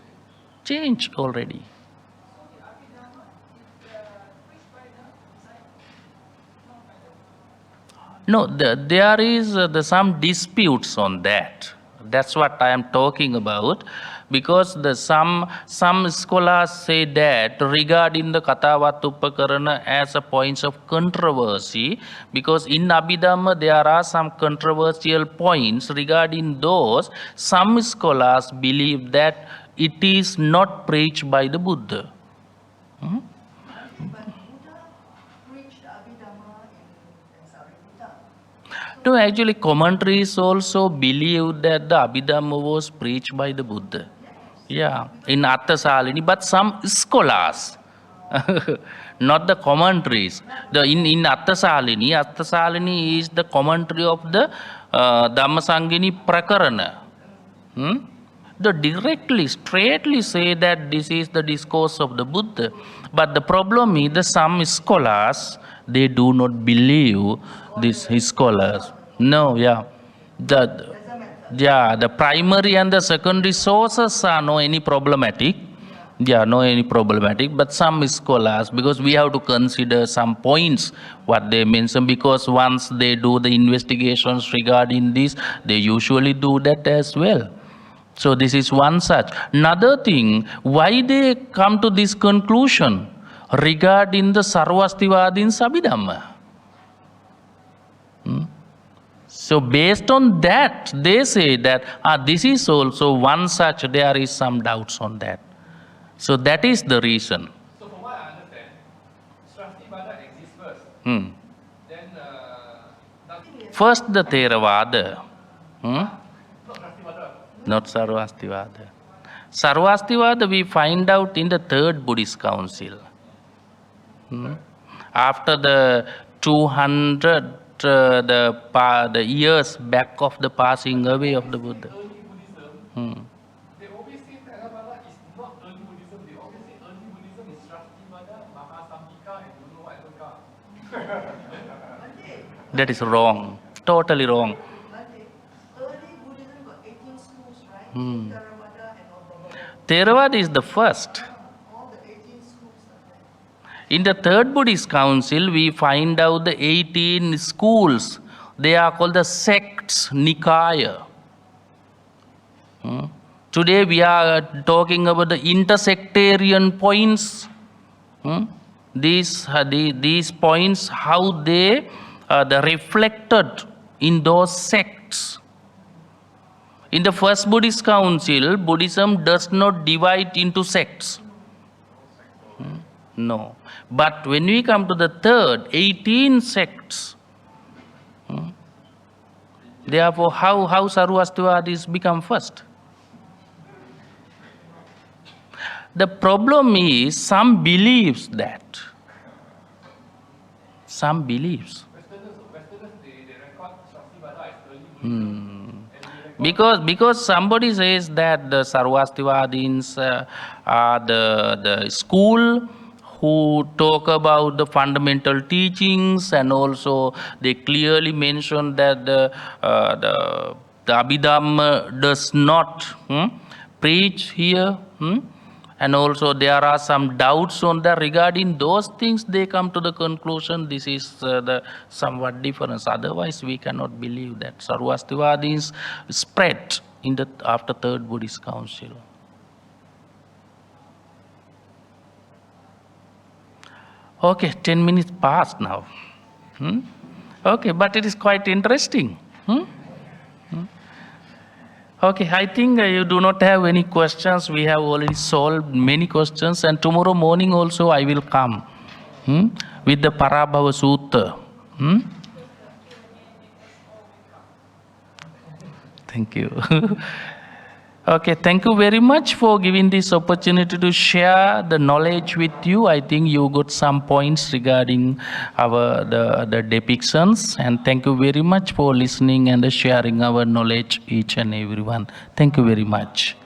changed already. No, there is some disputes on that. That's what I am talking about, because some scholars say that regarding the Kathavatupakarana as a point of controversy, because in Abhidhamma there are some controversial points regarding those. Some scholars believe that it is not preached by the Buddha. But Buddha preached Abhidhamma in Sariputta. No, actually commentaries also believe that the Abhidhamma was preached by the Buddha. Yeah, in Attasalini, but some scholars, not the commentaries. In Attasalini is the commentary of the Dhammasangini Prakarana. They directly, straightly say that this is the discourse of the Buddha. But the problem is that some scholars, they do not believe these scholars. No, yeah. The primary and the secondary sources are no any problematic. Yeah, no any problematic. But some scholars, because we have to consider some points what they mention, because once they do the investigations regarding this, they usually do that as well. So this is one such. Another thing, why they come to this conclusion regarding the Sarvastivadin Sabhidhamma? So based on that, they say that this is also one such, there is some doubts on that. So that is the reason. So from what I understand, Srastivada exists first. Then First the Theravada. not Srastivada. Not Sarvastivada. Sarvastivada we find out in the third Buddhist council. After the 200 the years back of the passing away of the Buddha. Early Buddhism, they always say Theravada is not early Buddhism. They always say early Buddhism is Srastivada, Mahasamhika, and don't know what other. That is wrong. Totally wrong. Early Buddhism got 18 schools, right? Theravada and all that. Theravada is the first. All the 18 schools are there. In the third Buddhist council, we find out the 18 schools. They are called the sects, Nikaya. Today we are talking about the intersectarian points. These points, how they are reflected in those sects. In the first Buddhist council, Buddhism does not divide into sects. No. But when we come to the third, 18 sects. Therefore, how Sarvastivadis become first? The problem is some believes that. Some believes. Westerners they record Srastivada as early Buddhism. Because somebody says that the Sarvastivadins are the school who talk about the fundamental teachings, and also they clearly mention that the Abhidhamma does not preach here. And also there are some doubts on that. Regarding those things, they come to the conclusion this is the somewhat difference. Otherwise, we cannot believe that Sarvastivadins spread in the after third Buddhist council. Okay, 10 minutes past now. Okay, but it is quite interesting. Okay, I think you do not have any questions. We have already solved many questions, and tomorrow morning also I will come with the Parabhava Sutta. Thank you. Okay, thank you very much for giving this opportunity to share the knowledge with you. I think you got some points regarding the depictions, and thank you very much for listening and sharing our knowledge, each and everyone. Thank you very much.